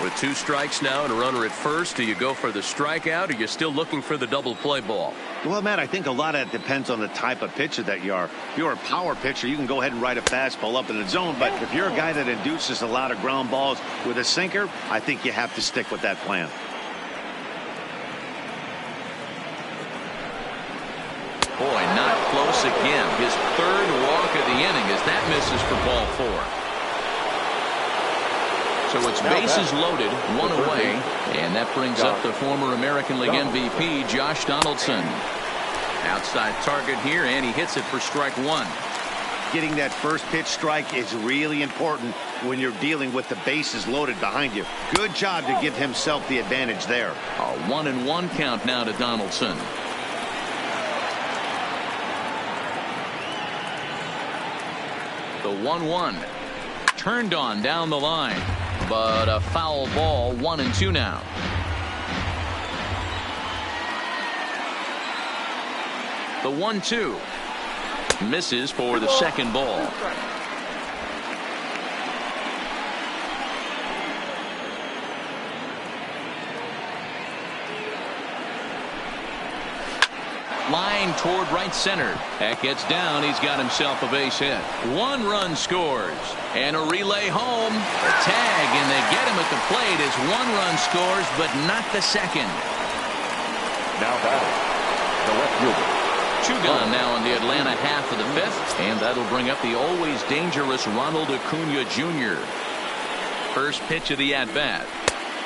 With 2 strikes now and a runner at first, do you go for the strikeout, or are you still looking for the double play ball?
Well, Matt, I think a lot of it depends on the type of pitcher that you are. If you're a power pitcher, you can go ahead and ride a fastball up in the zone. But if you're a guy that induces a lot of ground balls with a sinker, I think you have to stick with that plan.
Boy, not close again. His 3rd walk of the inning as that misses for ball 4. So it's bases loaded, 1 away, and that brings up the former American League MVP, Josh Donaldson. Outside target here, and he hits it for strike 1.
Getting that first pitch strike is really important when you're dealing with the bases loaded behind you. Good job to give himself the advantage there.
A 1-1 count now to Donaldson. The 1-1 turned on down the line. But a foul ball, 1-2 now. The 1-2 misses for the second ball. Line toward right center. That gets down. He's got himself a base hit. 1 run scores. And a relay home. A tag, and they get him at the plate as 1 run scores, but not the second.
Now batting, the left fielder.
2 gone now in the Atlanta half of the 5th. And that'll bring up the always dangerous Ronald Acuna Jr. First pitch of the at-bat.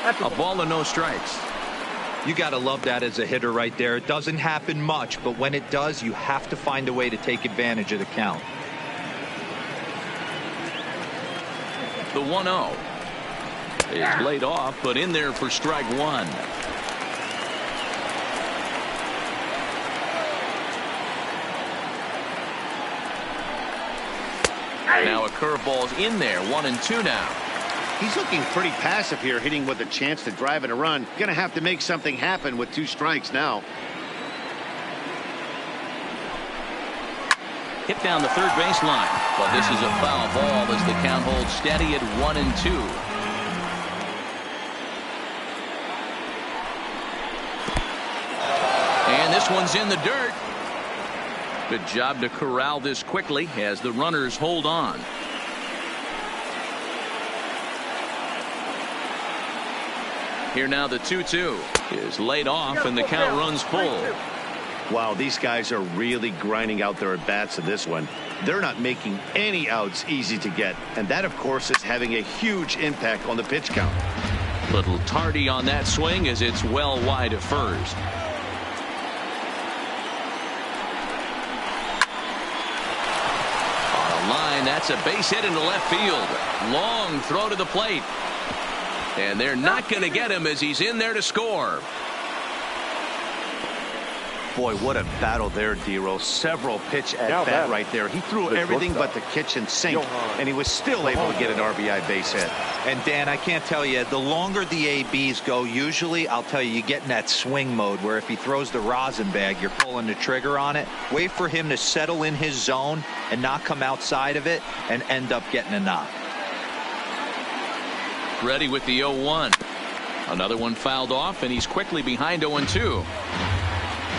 A ball and no strikes.
You got to love that as a hitter right there. It doesn't happen much, but when it does, you have to find a way to take advantage of the count.
The 1-0 is laid off, but in there for strike 1. Now a curveball's in there, 1-2 now.
He's looking pretty passive here, hitting with a chance to drive in a run. Going to have to make something happen with 2 strikes now.
Hit down the third baseline, but this is a foul ball as the count holds steady at 1-2. And this one's in the dirt. Good job to corral this quickly as the runners hold on. Here now the 2-2 is laid off and the count runs full.
Wow, these guys are really grinding out their at-bats in this one. They're not making any outs easy to get, and that of course is having a huge impact on the pitch count.
Little tardy on that swing as it's well wide of first. On a line, that's a base hit into left field. Long throw to the plate. And they're not going to get him as he's in there to score.
Boy, what a battle there, D-Roll. Several pitch at bat right there. He threw everything but the kitchen sink, and he was still able to get an RBI base hit.
And Dan, I can't tell you, the longer the ABs go, usually I'll tell you get in that swing mode where if he throws the rosin bag, you're pulling the trigger on it. Wait for him to settle in his zone and not come outside of it and end up getting a knock.
Ready with the 0-1. Another one fouled off, and he's quickly behind 0-2.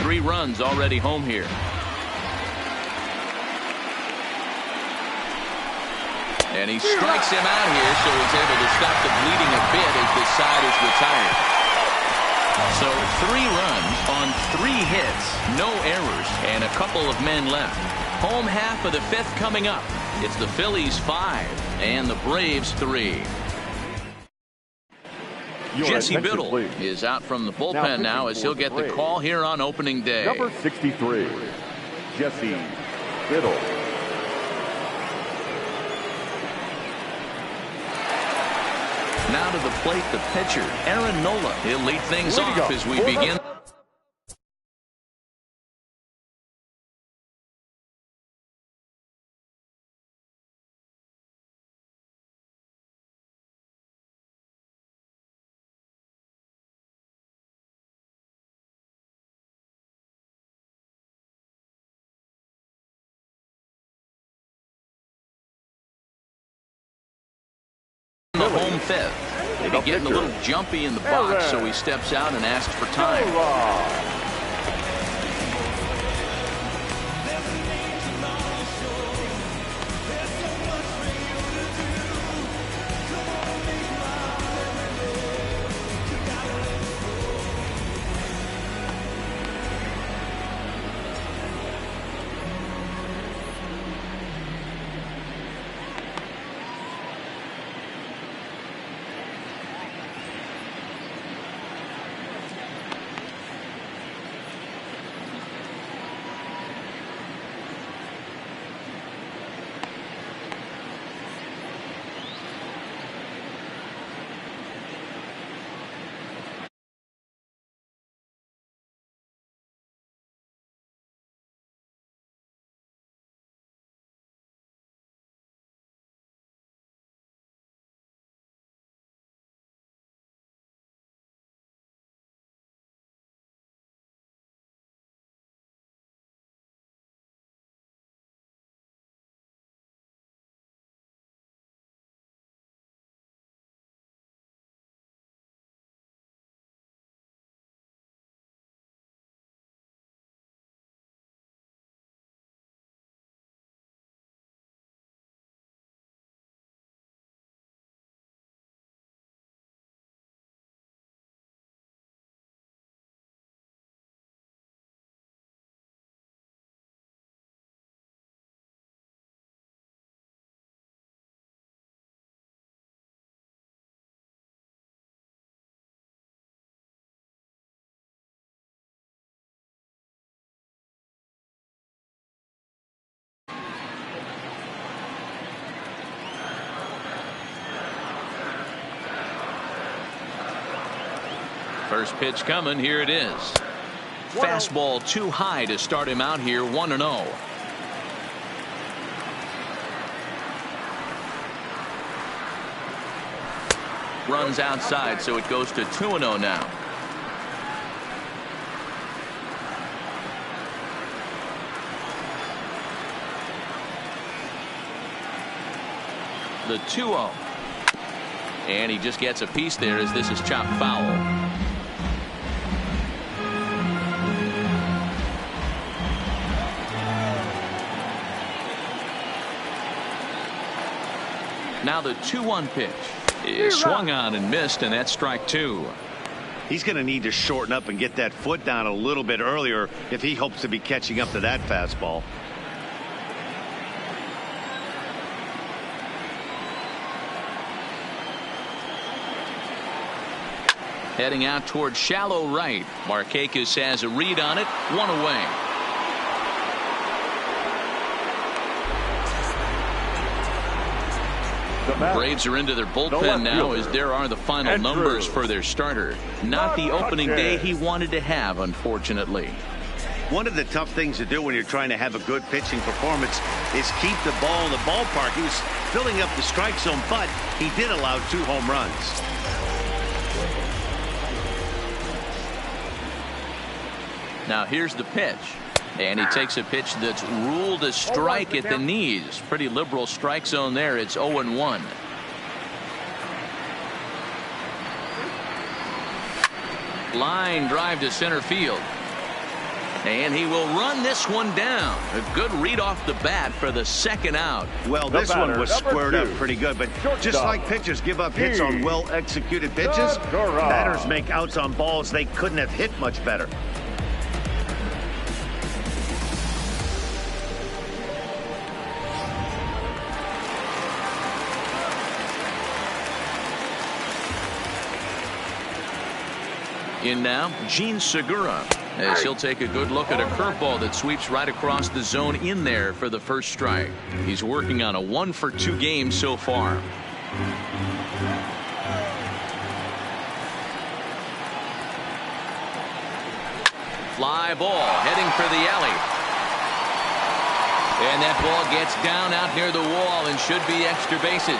3 runs already home here. And he strikes him out here, so he's able to stop the bleeding a bit as the side is retired. So 3 runs on 3 hits, no errors, and a couple of men left. Home half of the 5th coming up. It's the Phillies 5 and the Braves 3. Jesse Biddle is out from the bullpen now as he'll get the call here on opening day.
Number 63, Jesse Biddle.
Now to the plate, the pitcher, Aaron Nola. He'll lead things off as we begin. The home 5th. Maybe getting a little jumpy in the box, so he steps out and asks for time. First pitch coming. Here it is. Fastball too high to start him out here. 1-0. Runs outside, so it goes to 2-0 now. The 2-0. And he just gets a piece there as this is chopped foul. Now the 2-1 pitch is swung on and missed, and that's strike 2.
He's going to need to shorten up and get that foot down a little bit earlier if he hopes to be catching up to that fastball.
Heading out towards shallow right. Markakis has a read on it. 1 away. Braves are into their bullpen now as there are the final numbers for their starter. Not the opening day he wanted to have, unfortunately.
One of the tough things to do when you're trying to have a good pitching performance is keep the ball in the ballpark. He was filling up the strike zone, but he did allow 2 home runs.
Now here's the pitch. And he takes a pitch that's ruled a strike at the knees. Pretty liberal strike zone there. It's 0-1. Line drive to center field. And he will run this one down. A good read off the bat for the second out.
Well, this one was squared up pretty good, but just like pitchers give up hits on well-executed pitches, batters make outs on balls they couldn't have hit much better.
In now, Gene Segura, as he'll take a good look at a curveball that sweeps right across the zone in there for the first strike. He's working on a 1-for-2 game so far. Fly ball heading for the alley. And that ball gets down out near the wall and should be extra bases.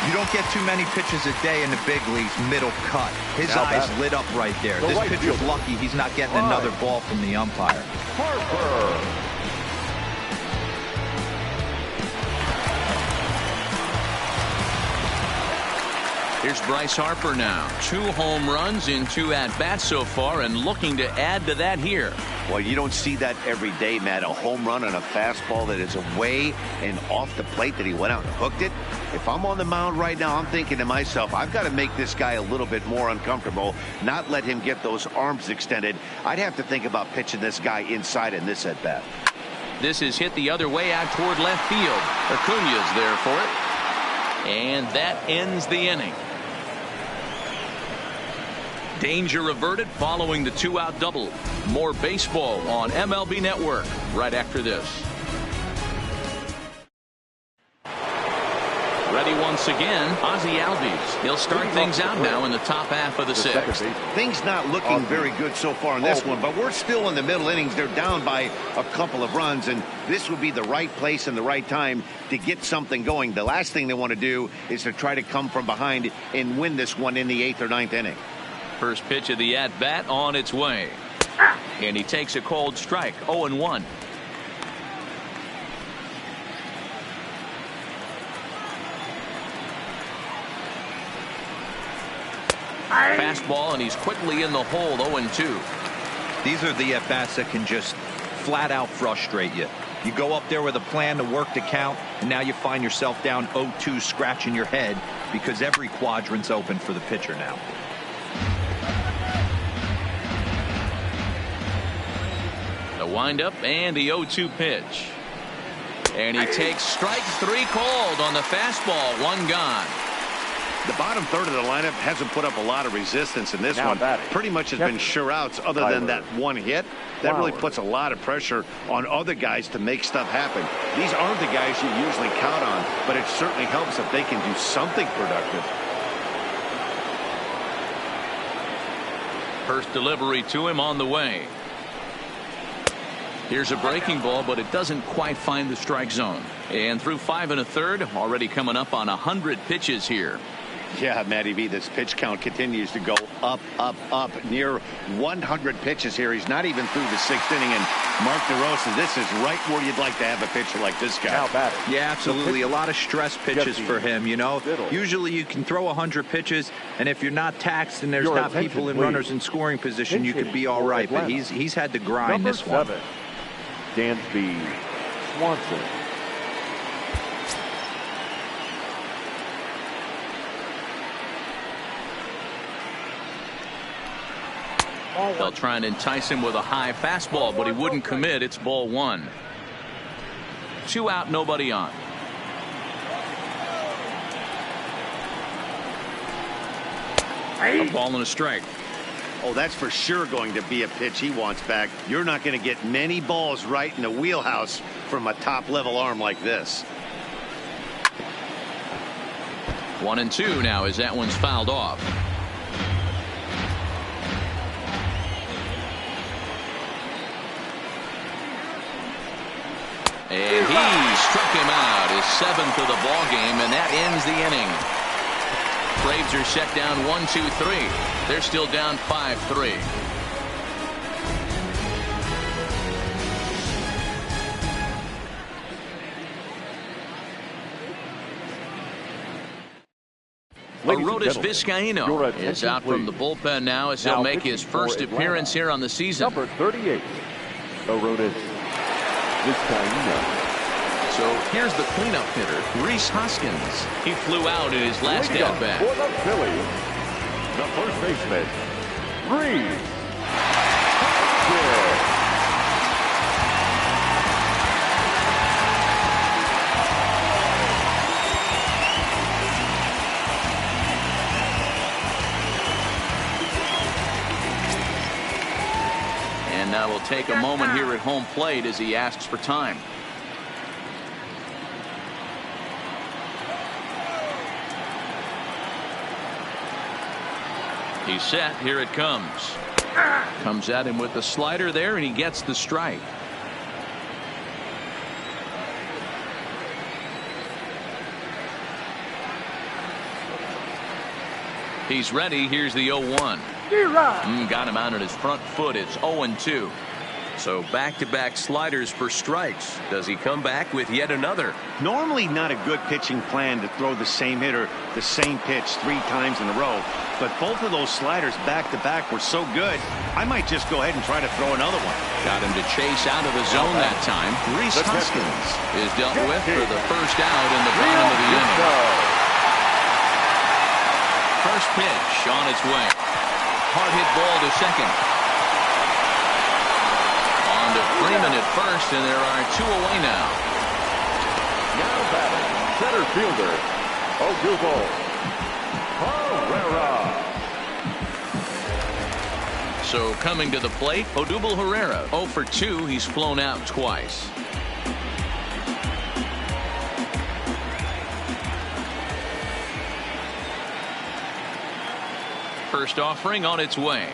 You don't get too many pitches a day in the big leagues middle cut. His eyes lit up right there. This pitcher's lucky he's not getting another ball from the umpire.
Harper.
Here's Bryce Harper now. 2 home runs in 2 at-bats so far and looking to add to that here.
Well, you don't see that every day, Matt. A home run on a fastball that is away and off the plate that he went out and hooked it. If I'm on the mound right now, I'm thinking to myself, I've got to make this guy a little bit more uncomfortable, not let him get those arms extended. I'd have to think about pitching this guy inside in this at-bat.
This is hit the other way out toward left field. Acuña's there for it. And that ends the inning. Danger averted following the 2-out double. More baseball on MLB Network right after this. Ready once again, Ozzie Albies. He'll start things out now in the top half of the 6th.
Things not looking very good so far in this one, but we're still in the middle innings. They're down by a couple of runs, and this would be the right place and the right time to get something going. The last thing they want to do is to try to come from behind and win this one in the 8th or 9th inning.
First pitch of the at-bat on its way. And he takes a cold strike, 0-1. Fastball, and he's quickly in the hole, 0-2.
These are the at-bats that can just flat out frustrate you. You go up there with a plan to work the count, and now you find yourself down 0-2 scratching your head because every quadrant's open for the pitcher now.
The windup and the 0-2 pitch. And he takes strike 3 called on the fastball, 1 gone.
The bottom third of the lineup hasn't put up a lot of resistance in this one. Pretty much has been sure outs other than that one hit. That really puts a lot of pressure on other guys to make stuff happen. These aren't the guys you usually count on, but it certainly helps if they can do something productive.
First delivery to him on the way. Here's a breaking ball, but it doesn't quite find the strike zone. And through 5 1/3, already coming up on 100 pitches here.
Yeah, Matty V, this pitch count continues to go up, up, up. Near 100 pitches here. He's not even through the 6th inning. And Mark DeRosa, this is right where you'd like to have a pitcher like this guy.
Yeah, absolutely. A lot of stress pitches for him, you know. Usually you can throw 100 pitches, and if you're not taxed and there's not people in runners in scoring position, you could be all right. But he's had to grind this one.
Dansby Swanson.
They'll try and entice him with a high fastball, but he wouldn't commit. It's ball 1. 2 out, nobody on. A ball and a strike.
Oh, that's for sure going to be a pitch he wants back. You're not going to get many balls right in the wheelhouse from a top-level arm like this.
1-2 now as that one's fouled off. And he struck him out, his 7th of the ball game, and that ends the inning. Braves are set down 1-2-3. They're still down 5-3. Arodys Vizcaíno is out from the bullpen now as he'll make his first appearance here on the season.
Number 38, Arodys Vizcaíno.
So here's the cleanup hitter, Rhys Hoskins. He flew out in his last at-bat.
For the Phillies, the first baseman, Rhys Hoskins.
And now we'll take a moment here at home plate as he asks for time. He's set. Here it comes. Comes at him with the slider there, and he gets the strike. He's ready. Here's the 0-1. Got him out on his front foot. It's 0-2.
So back-to-back sliders for strikes. Does he come back with yet another?
Normally not a good pitching plan to throw the same hitter the same pitch 3 times in a row, but both of those sliders back-to-back were so good, I might just go ahead and try to throw another one.
Got him to chase out of the zone that time. Rhys Hoskins is dealt with for the first out in the bottom of the inning. First pitch on its way. Hard hit ball to second. On to Freeman at first, and there are 2 away now.
Now batting, center fielder, Odubel Herrera.
So coming to the plate, Odubel Herrera. 0 for 2. He's flown out twice. First offering on its way.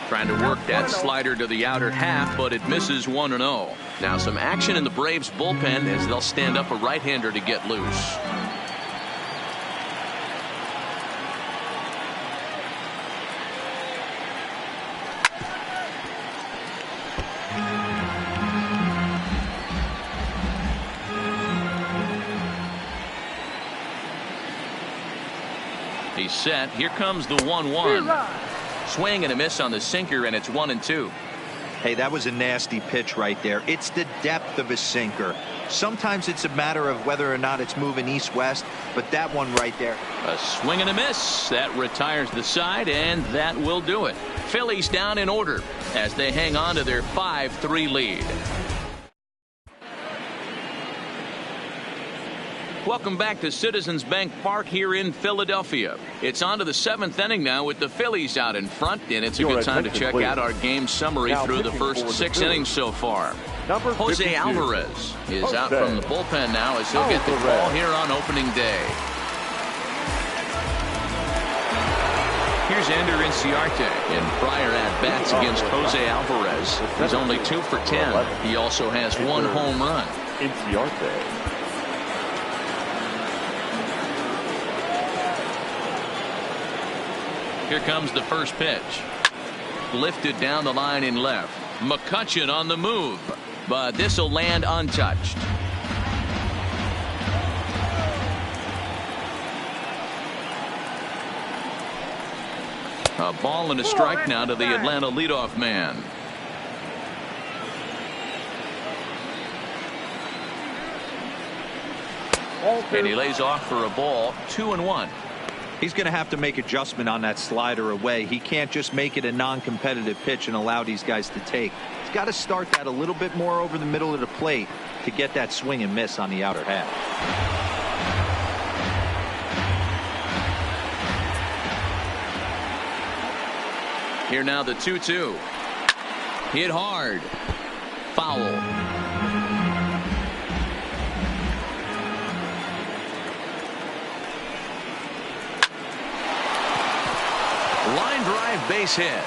Trying to work that slider to the outer half, but it misses 1-0. Now some action in the Braves bullpen as they'll stand up a right-hander to get loose. He's set. Here comes the 1-1. Swing and a miss on the sinker, and it's 1-2.
Hey, that was a nasty pitch right there. It's the depth of a sinker. Sometimes it's a matter of whether or not it's moving east-west, but that one right there.
A swing and a miss. That retires the side, and that will do it. Phillies down in order as they hang on to their 5-3 lead. Welcome back to Citizens Bank Park here in Philadelphia. It's on to the 7th inning now with the Phillies out in front, and it's a good time to check out our game summary through the first 6 innings so far. Jose Alvarez is out from the bullpen now as he'll get the call here on opening day. Here's Ender Inciarte in prior at-bats against Jose Alvarez. He's only 2 for 10. He also has 1 home run.
Inciarte.
Here comes the first pitch. Lifted down the line in left. McCutchen on the move, but this will land untouched. A ball and a strike now to the Atlanta leadoff man. And he lays off for a ball. 2-1.
He's going to have to make adjustment on that slider away. He can't just make it a non-competitive pitch and allow these guys to take. He's got to start that a little bit more over the middle of the plate to get that swing and miss on the outer half.
Here now the 2-2. Hit hard. Foul. Line drive, base hit.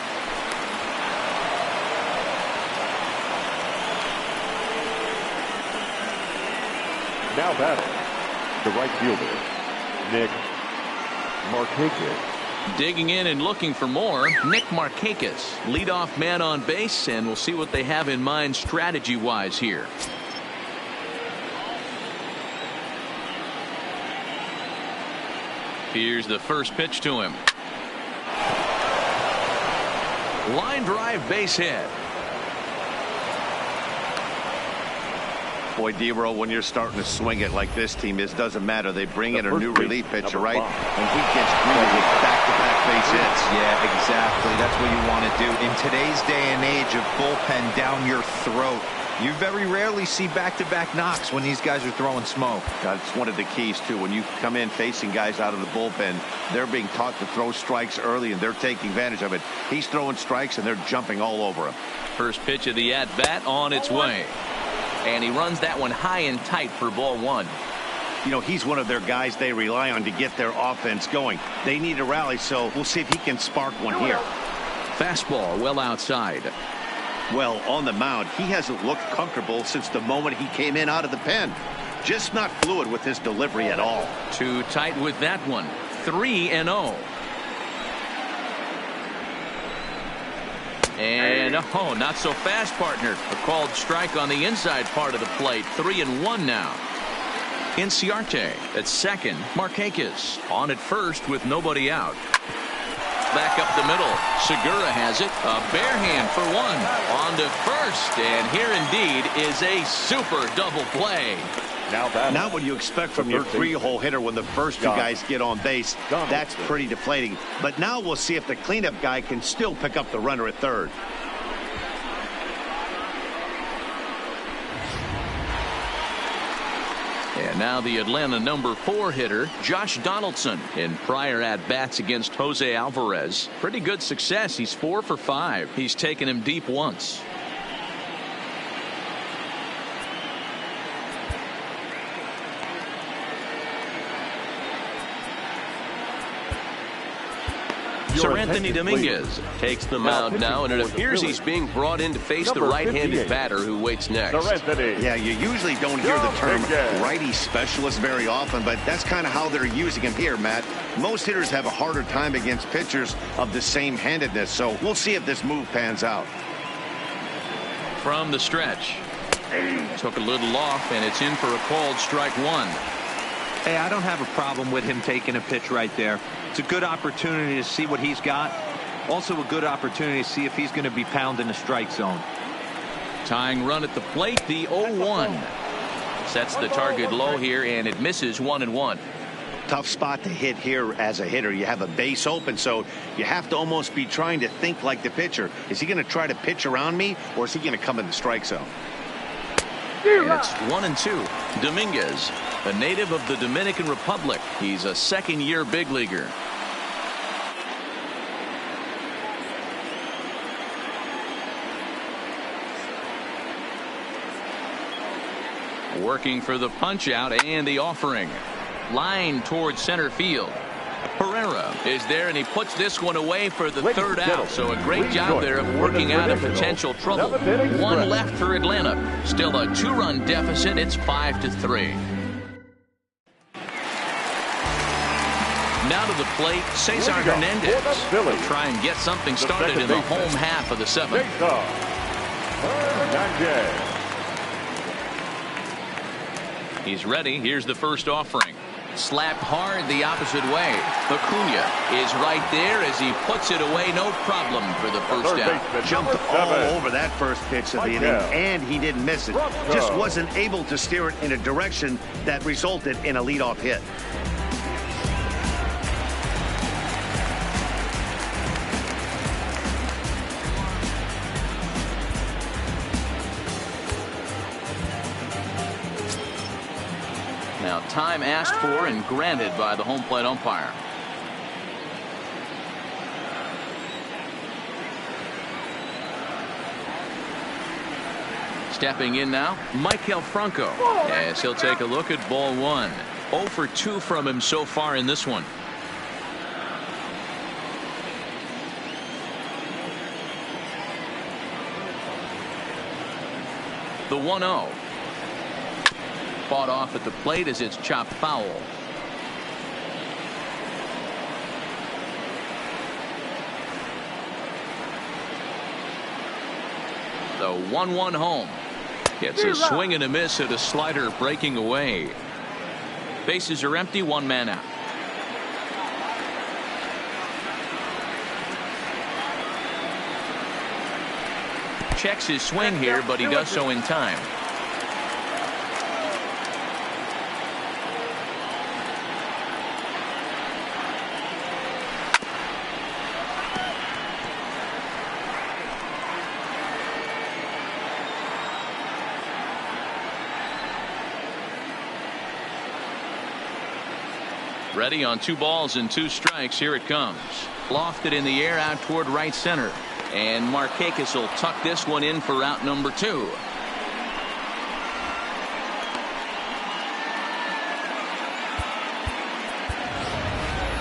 Now batting, the right fielder, Nick Markakis.
Digging in and looking for more, Nick Markakis, leadoff man on base, and we'll see what they have in mind strategy-wise here. Here's the first pitch to him. Line drive, base hit.
Boy, D-Row, when you're starting to swing it like this team is, doesn't matter. They bring in a new relief pitcher, right? And he gets greeted with back-to-back base hits.
Yeah, exactly. That's what you want to do. In today's day and age of bullpen down your throat, you very rarely see back-to-back knocks when these guys are throwing smoke.
That's one of the keys, too. When you come in facing guys out of the bullpen, they're being taught to throw strikes early, and they're taking advantage of it. He's throwing strikes, and they're jumping all over him.
First pitch of the at-bat on its way. And he runs that one high and tight for ball one.
You know, he's one of their guys they rely on to get their offense going. They need a rally, so we'll see if he can spark one here.
Fastball well outside.
Well, on the mound, he hasn't looked comfortable since the moment he came in out of the pen. Just not fluid with his delivery at all.
Too tight with that one. 3-0. And oh, not so fast, partner. A called strike on the inside part of the plate. 3-1 now. Inciarte at second. Markakis on at first with nobody out. Back up the middle. Segura has it. A bare hand for one. On to first. And here indeed is a super double play.
Not what you expect from your three-hole hitter when the first two guys get on base. That's pretty deflating. But now we'll see if the cleanup guy can still pick up the runner at third.
And now the Atlanta number 4 hitter, Josh Donaldson. In prior at-bats against Jose Alvarez. Pretty good success. He's 4 for 5. He's taken him deep once. Sir Anthony Dominguez takes the mound now, and it appears he's being brought in to face the right-handed batter who waits next.
Yeah, you usually don't hear the term righty specialist very often, but that's kind of how they're using him here, Matt. Most hitters have a harder time against pitchers of the same handedness, so we'll see if this move pans out.
From the stretch. Took a little off, and it's in for a called strike one.
Hey, I don't have a problem with him taking a pitch right there. It's a good opportunity to see what he's got. Also a good opportunity to see if he's going to be pounding the strike zone.
Tying run at the plate, the 0-1. Sets the target low here, and it misses 1-1.
Tough spot to hit here as a hitter. You have a base open, so you have to almost be trying to think like the pitcher. Is he going to try to pitch around me, or is he going to come in the strike zone?
And it's 1-2. Dominguez, a native of the Dominican Republic. He's a second-year big leaguer. Working for the punch out and the offering. Line towards center field. Herrera is there, and he puts this one away for the third out. So a great job there of working out of potential trouble. One left for Atlanta. Still a 2-run deficit. It's 5-3. Now to the plate, Cesar Hernandez. He'll try and get something started in the home half of the 7th. He's ready. Here's the first offering. Slapped hard the opposite way. Acuna is right there as he puts it away. No problem for the first out.
Jumped all over that first pitch of the inning, and he didn't miss it. Just wasn't able to steer it in a direction that resulted in a leadoff hit.
Now time asked for and granted by the home plate umpire. Stepping in now, Maikel Franco, as he'll take a look at ball one. 0 for 2 from him so far in this one. The 1-0. Fought off at the plate as it's chopped foul. The 1-1 home. Gets a swing and a miss at a slider breaking away. Bases are empty, 1 man out. Checks his swing here, but he does so in time. Ready on 2 balls and 2 strikes. Here it comes. Lofted in the air out toward right center. And Markakis will tuck this one in for out number 2.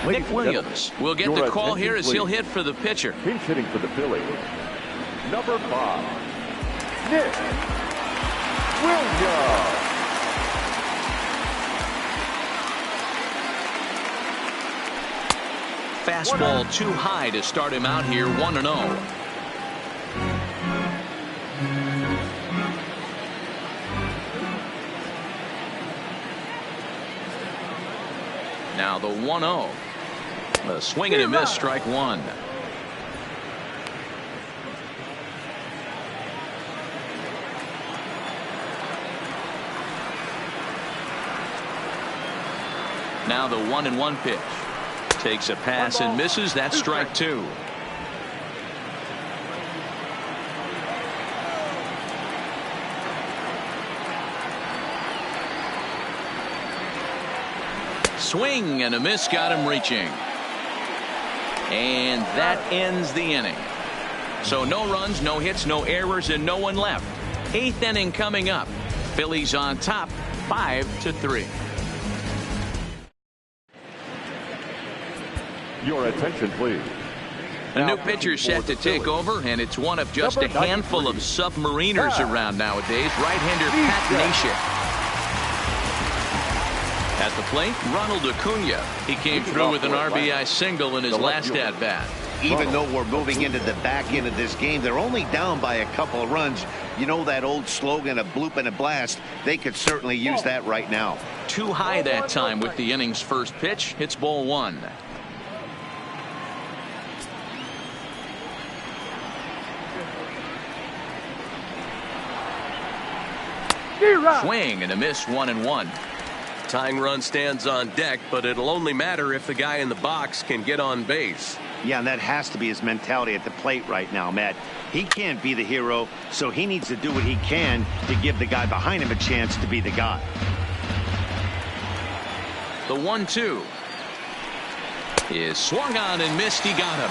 Nick Williams will get the call here as he'll hit for the pitcher.
Pinch hitting for the Phillies, number 5, Nick Williams.
Fastball too high to start him out here 1-0. Now the 1-0. A swing and a miss, strike 1. Now the 1-1 pitch. Takes a pass and misses. That's strike 2. Swing and a miss, got him reaching. And that ends the inning. So no runs, no hits, no errors, and no one left. 8th inning coming up. Phillies on top 5-3.
Your attention, please.
A new pitcher set to take over, and it's one of just a handful of submariners around nowadays. Right-hander Pat Neshek. At the plate, Ronald Acuna. He came through with an RBI single in his last at-bat.
Even though we're moving into the back end of this game, they're only down by a couple of runs. You know that old slogan, a bloop and a blast? They could certainly use that right now.
Too high that time with the inning's first pitch. It's ball 1. Swing and a miss, 1-1.
Tying run stands on deck, but it'll only matter if the guy in the box can get on base.
Yeah, and that has to be his mentality at the plate right now, Matt. He can't be the hero, so he needs to do what he can to give the guy behind him a chance to be the guy.
The 1-2 is swung on and missed. He got him.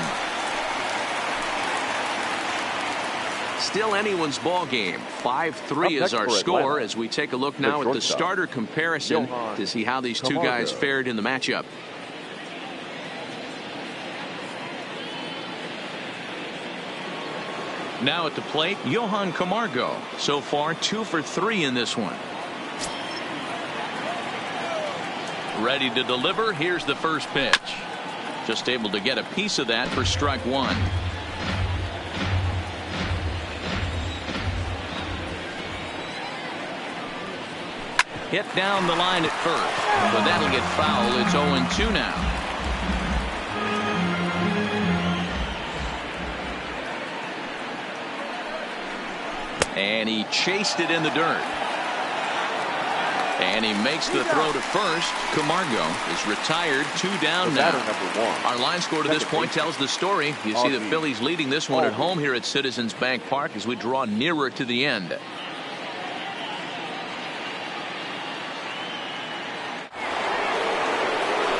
Still anyone's ball game. 5-3 is our score as we take a look now at the starter comparison to see how these two guys fared in the matchup. Now at the plate, Johan Camargo. So far 2 for 3 in this one. Ready to deliver. Here's the first pitch. Just able to get a piece of that for strike 1. Hit down the line at first, but that'll get foul. It's 0-2 now. And he chased it in the dirt. And he makes the throw to first. Camargo is retired. 2 down now. Our line score to this point tells the story. You see the Phillies leading this one at home here at Citizens Bank Park as we draw nearer to the end.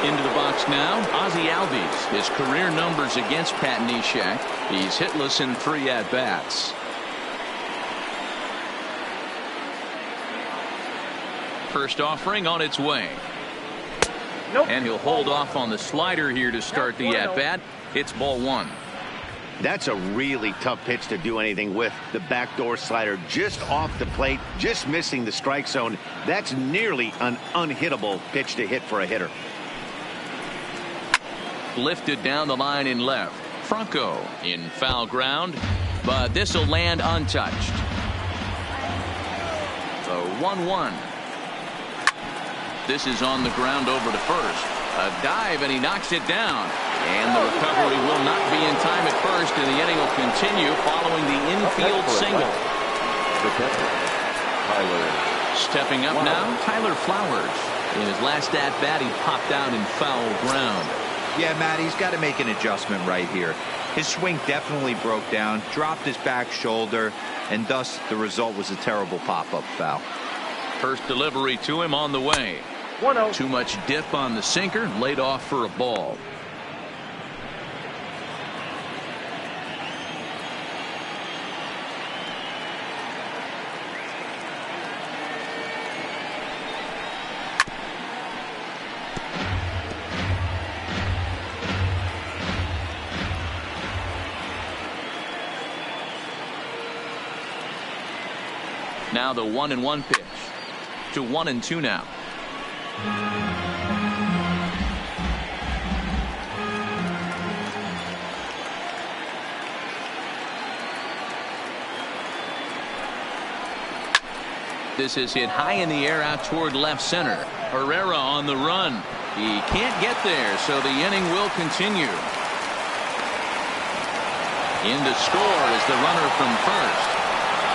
Into the box now, Ozzie Albies. His career numbers against Pat Neshek. He's hitless in 3 at-bats. First offering on its way. And he'll hold off on the slider here to start the at-bat. It's ball 1.
That's a really tough pitch to do anything with. The backdoor slider just off the plate, just missing the strike zone. That's nearly an unhittable pitch to hit for a hitter.
Lifted down the line in left. Franco in foul ground, but this will land untouched. So 1-1. This is on the ground over to first. A dive, and he knocks it down. And the recovery will not be in time at first, and the inning will continue following the infield single.
The catcher, Tyler.
Stepping up now, Tyler Flowers. In his last at-bat, he popped out in foul ground.
Yeah, Matt, he's got to make an adjustment right here. His swing definitely broke down, dropped his back shoulder, and thus the result was a terrible pop-up foul.
First delivery to him on the way.
1-0.
Too much dip on the sinker, laid off for a ball. Now the 1-1 pitch to 1-2 now. This is hit high in the air out toward left center. Herrera on the run. He can't get there, so the inning will continue. In to score is the runner from first.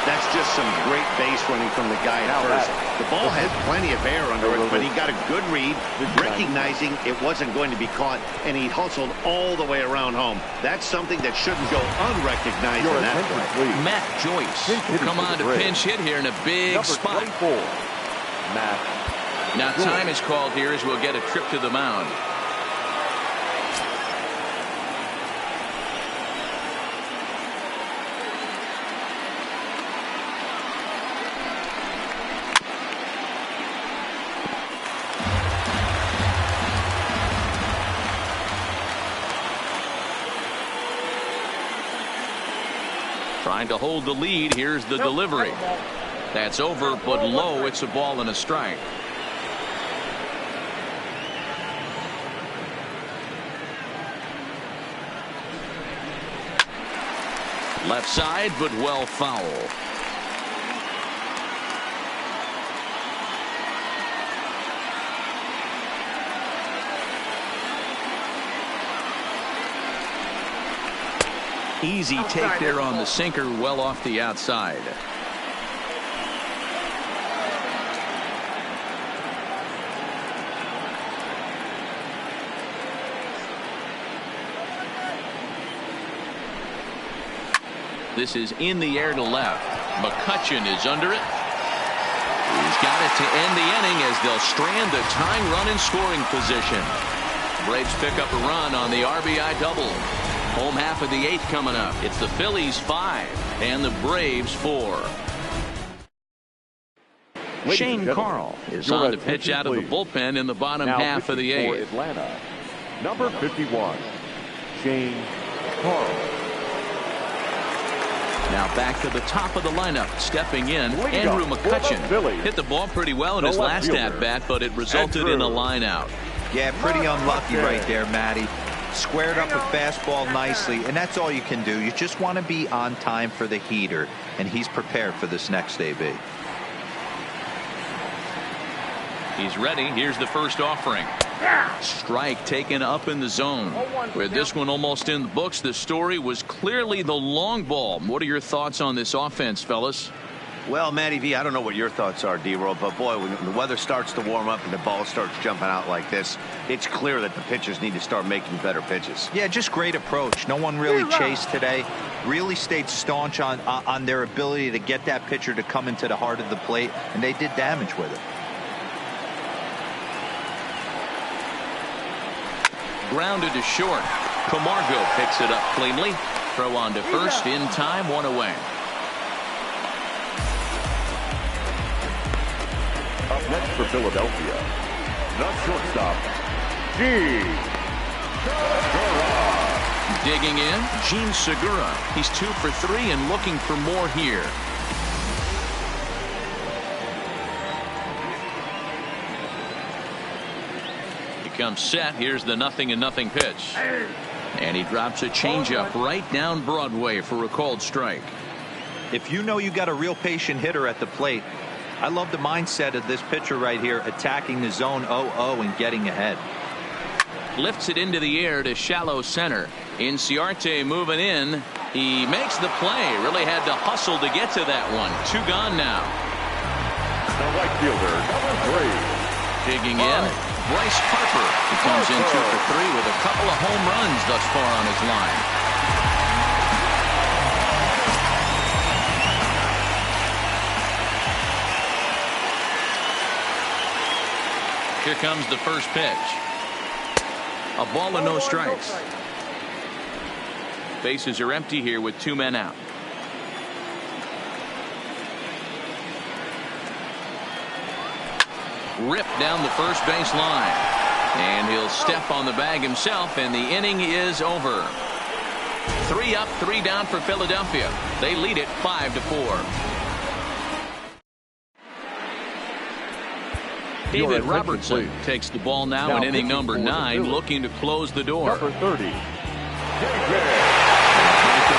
That's just some great base running from the guy at first. The ball had plenty of air under it, but he got a good read, recognizing it wasn't going to be caught, and he hustled all the way around home. That's something that shouldn't go unrecognized in that play.
Matt Joyce will come on to pinch hit here in a big spot.
Matt.
Now time is called here as we'll get a trip to the mound. Trying to hold the lead. Here's the delivery. That's over, but low. It's a ball and a strike. Left side, but well foul. Easy take there on the sinker, well off the outside. This is in the air to left. McCutchen is under it. He's got it to end the inning as they'll strand the tying run in scoring position. Braves pick up a run on the RBI double. Home half of the eighth coming up. It's the Phillies 5 and the Braves 4. Shane Carl is on to pitch out of the bullpen in the bottom half of the eighth.
Atlanta, number 51, Shane Carl.
Now back to the top of the lineup. Stepping in, Andrew McCutchen. Hit the ball pretty well in his last at-bat, but it resulted in a line out.
Yeah, pretty unlucky right there, Matty. Squared up a fastball nicely, and that's all you can do. You just want to be on time for the heater, and he's prepared for this next AB.
He's ready. Here's the first offering. Strike taken up in the zone. With this one almost in the books, the story was clearly the long ball. What are your thoughts on this offense, fellas?
Well, Matty V, I don't know what your thoughts are, D-Roll, but boy, when the weather starts to warm up and the ball starts jumping out like this, it's clear that the pitchers need to start making better pitches.
Yeah, just great approach. No one really chased today. Really stayed staunch on their ability to get that pitcher to come into the heart of the plate, and they did damage with it.
Grounded to short. Camargo picks it up cleanly. Throw on to first in time, one away.
Up next for Philadelphia, the shortstop, Gene Segura.
Digging in, Gene Segura. He's 2 for 3 and looking for more here. He comes set. Here's the 0-0 pitch. And he drops a changeup right down Broadway for a called strike.
If you know you got a real patient hitter at the plate, I love the mindset of this pitcher right here, attacking the zone 0-0 and getting ahead.
lifts it into the air to shallow center. Inciarte moving in. He makes the play. Really had to hustle to get to that one. 2 gone now.
The right fielder, number 3.
Digging in, Bryce Harper. He comes in 2 for 3 with a couple of home runs thus far on his line. Here comes the first pitch. A ball and no strikes. Bases are empty here with 2 men out. Ripped down the first base line. And he'll step on the bag himself, and the inning is over. 3 up, 3 down for Philadelphia. They lead it 5-4. David Robertson takes the ball now in inning number 9, looking to close the door.
Number 30.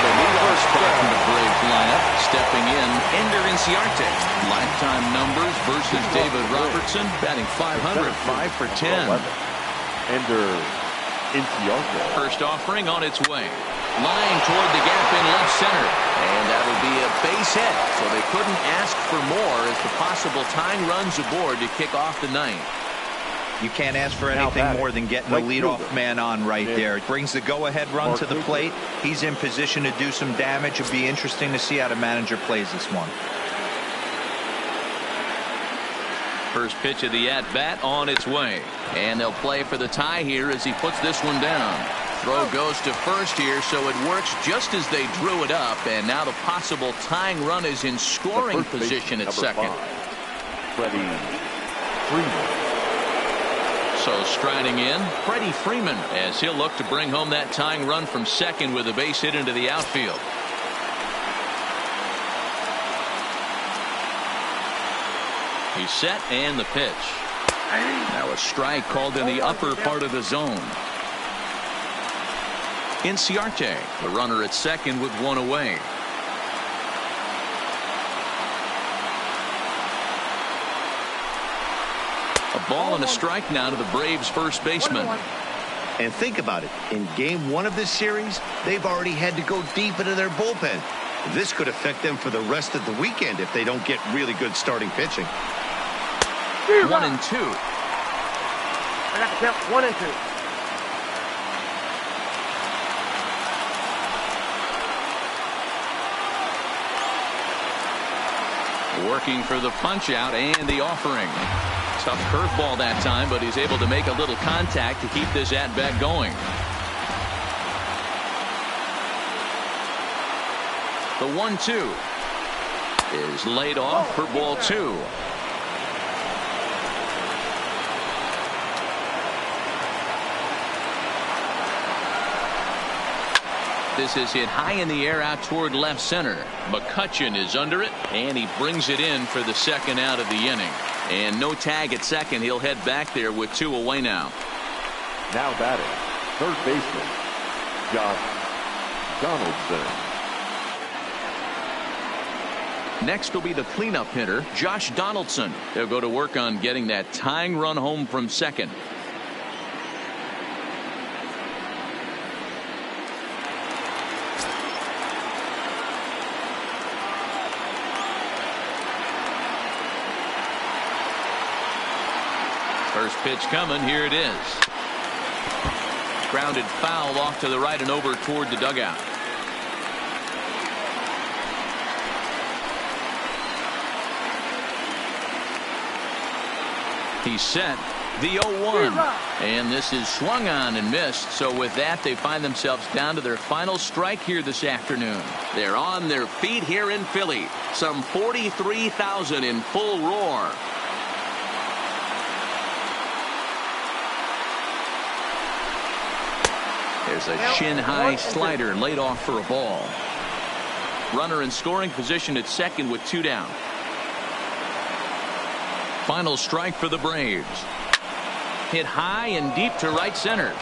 The leadoff spot from the Braves lineup. Stepping in, Ender Inciarte. Lifetime numbers versus David Robertson. Batting .500, 5 for 10.
Ender Inciarte.
First offering on its way. Line toward the gap in left center. And that'll be a base hit. So they couldn't ask for more as the possible tying runs aboard to kick off the 9th.
You can't ask for anything more than getting the leadoff man on right there. It brings the go-ahead run to the plate. He's in position to do some damage. It'll be interesting to see how the manager plays this one.
First pitch of the at-bat on its way. And they'll play for the tie here as he puts this one down. Throw goes to first here, so it works just as they drew it up. And now the possible tying run is in scoring position at second.
5, Freddie Freeman.
So striding in, Freddie Freeman, as he'll look to bring home that tying run from second with a base hit into the outfield. He's set, and the pitch. Now a strike called in the upper part of the zone. Inciarte, the runner at second with 1 away. A ball and a strike now to the Braves first baseman.
And think about it. In game 1 of this series, they've already had to go deep into their bullpen. This could affect them for the rest of the weekend if they don't get really good starting pitching.
1 and 2.
I got the count. 1 and 2.
Working for the punch out and the offering. Tough curveball that time, but he's able to make a little contact to keep this at bat going. The 1-2 is laid off for ball 2. This is hit high in the air out toward left center. McCutchen is under it, and he brings it in for the second out of the inning. And no tag at second. He'll head back there with 2 away now.
Now batting, third baseman, Josh Donaldson.
Next will be the cleanup hitter, Josh Donaldson. They'll go to work on getting that tying run home from second. First pitch coming. Here it is. Grounded foul off to the right and over toward the dugout. He's set. The 0-1. And this is swung on and missed. So with that, they find themselves down to their final strike here this afternoon. They're on their feet here in Philly. Some 43,000 in full roar. There's a shin-high slider laid off for a ball. Runner in scoring position at second with 2 down. Final strike for the Braves. Hit high and deep to right center.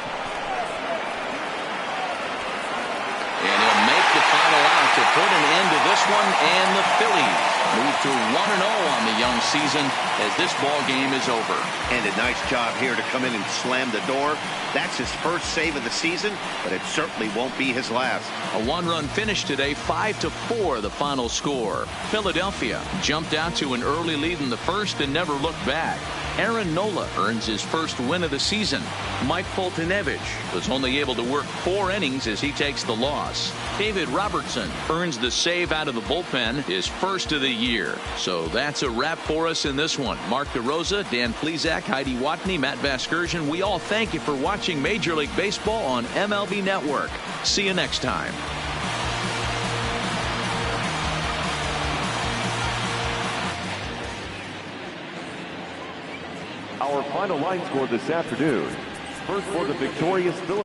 And he'll make the final out to put an end to this one, and the Phillies move to 1-0 on the young season as this ball game is over.
And a nice job here to come in and slam the door. That's his first save of the season, but it certainly won't be his last.
A one-run finish today, 5-4 the final score. Philadelphia jumped out to an early lead in the first and never looked back. Aaron Nola earns his first win of the season. Mike Foltynewicz was only able to work 4 innings as he takes the loss. David Robertson earns the save out of the bullpen, his first of the year. So that's a wrap for us in this one. Mark DeRosa, Dan Plesac, Heidi Watney, Matt Vasgersian, we all thank you for watching Major League Baseball on MLB Network. See you next time.
Our final line score this afternoon. First for the victorious Phillies.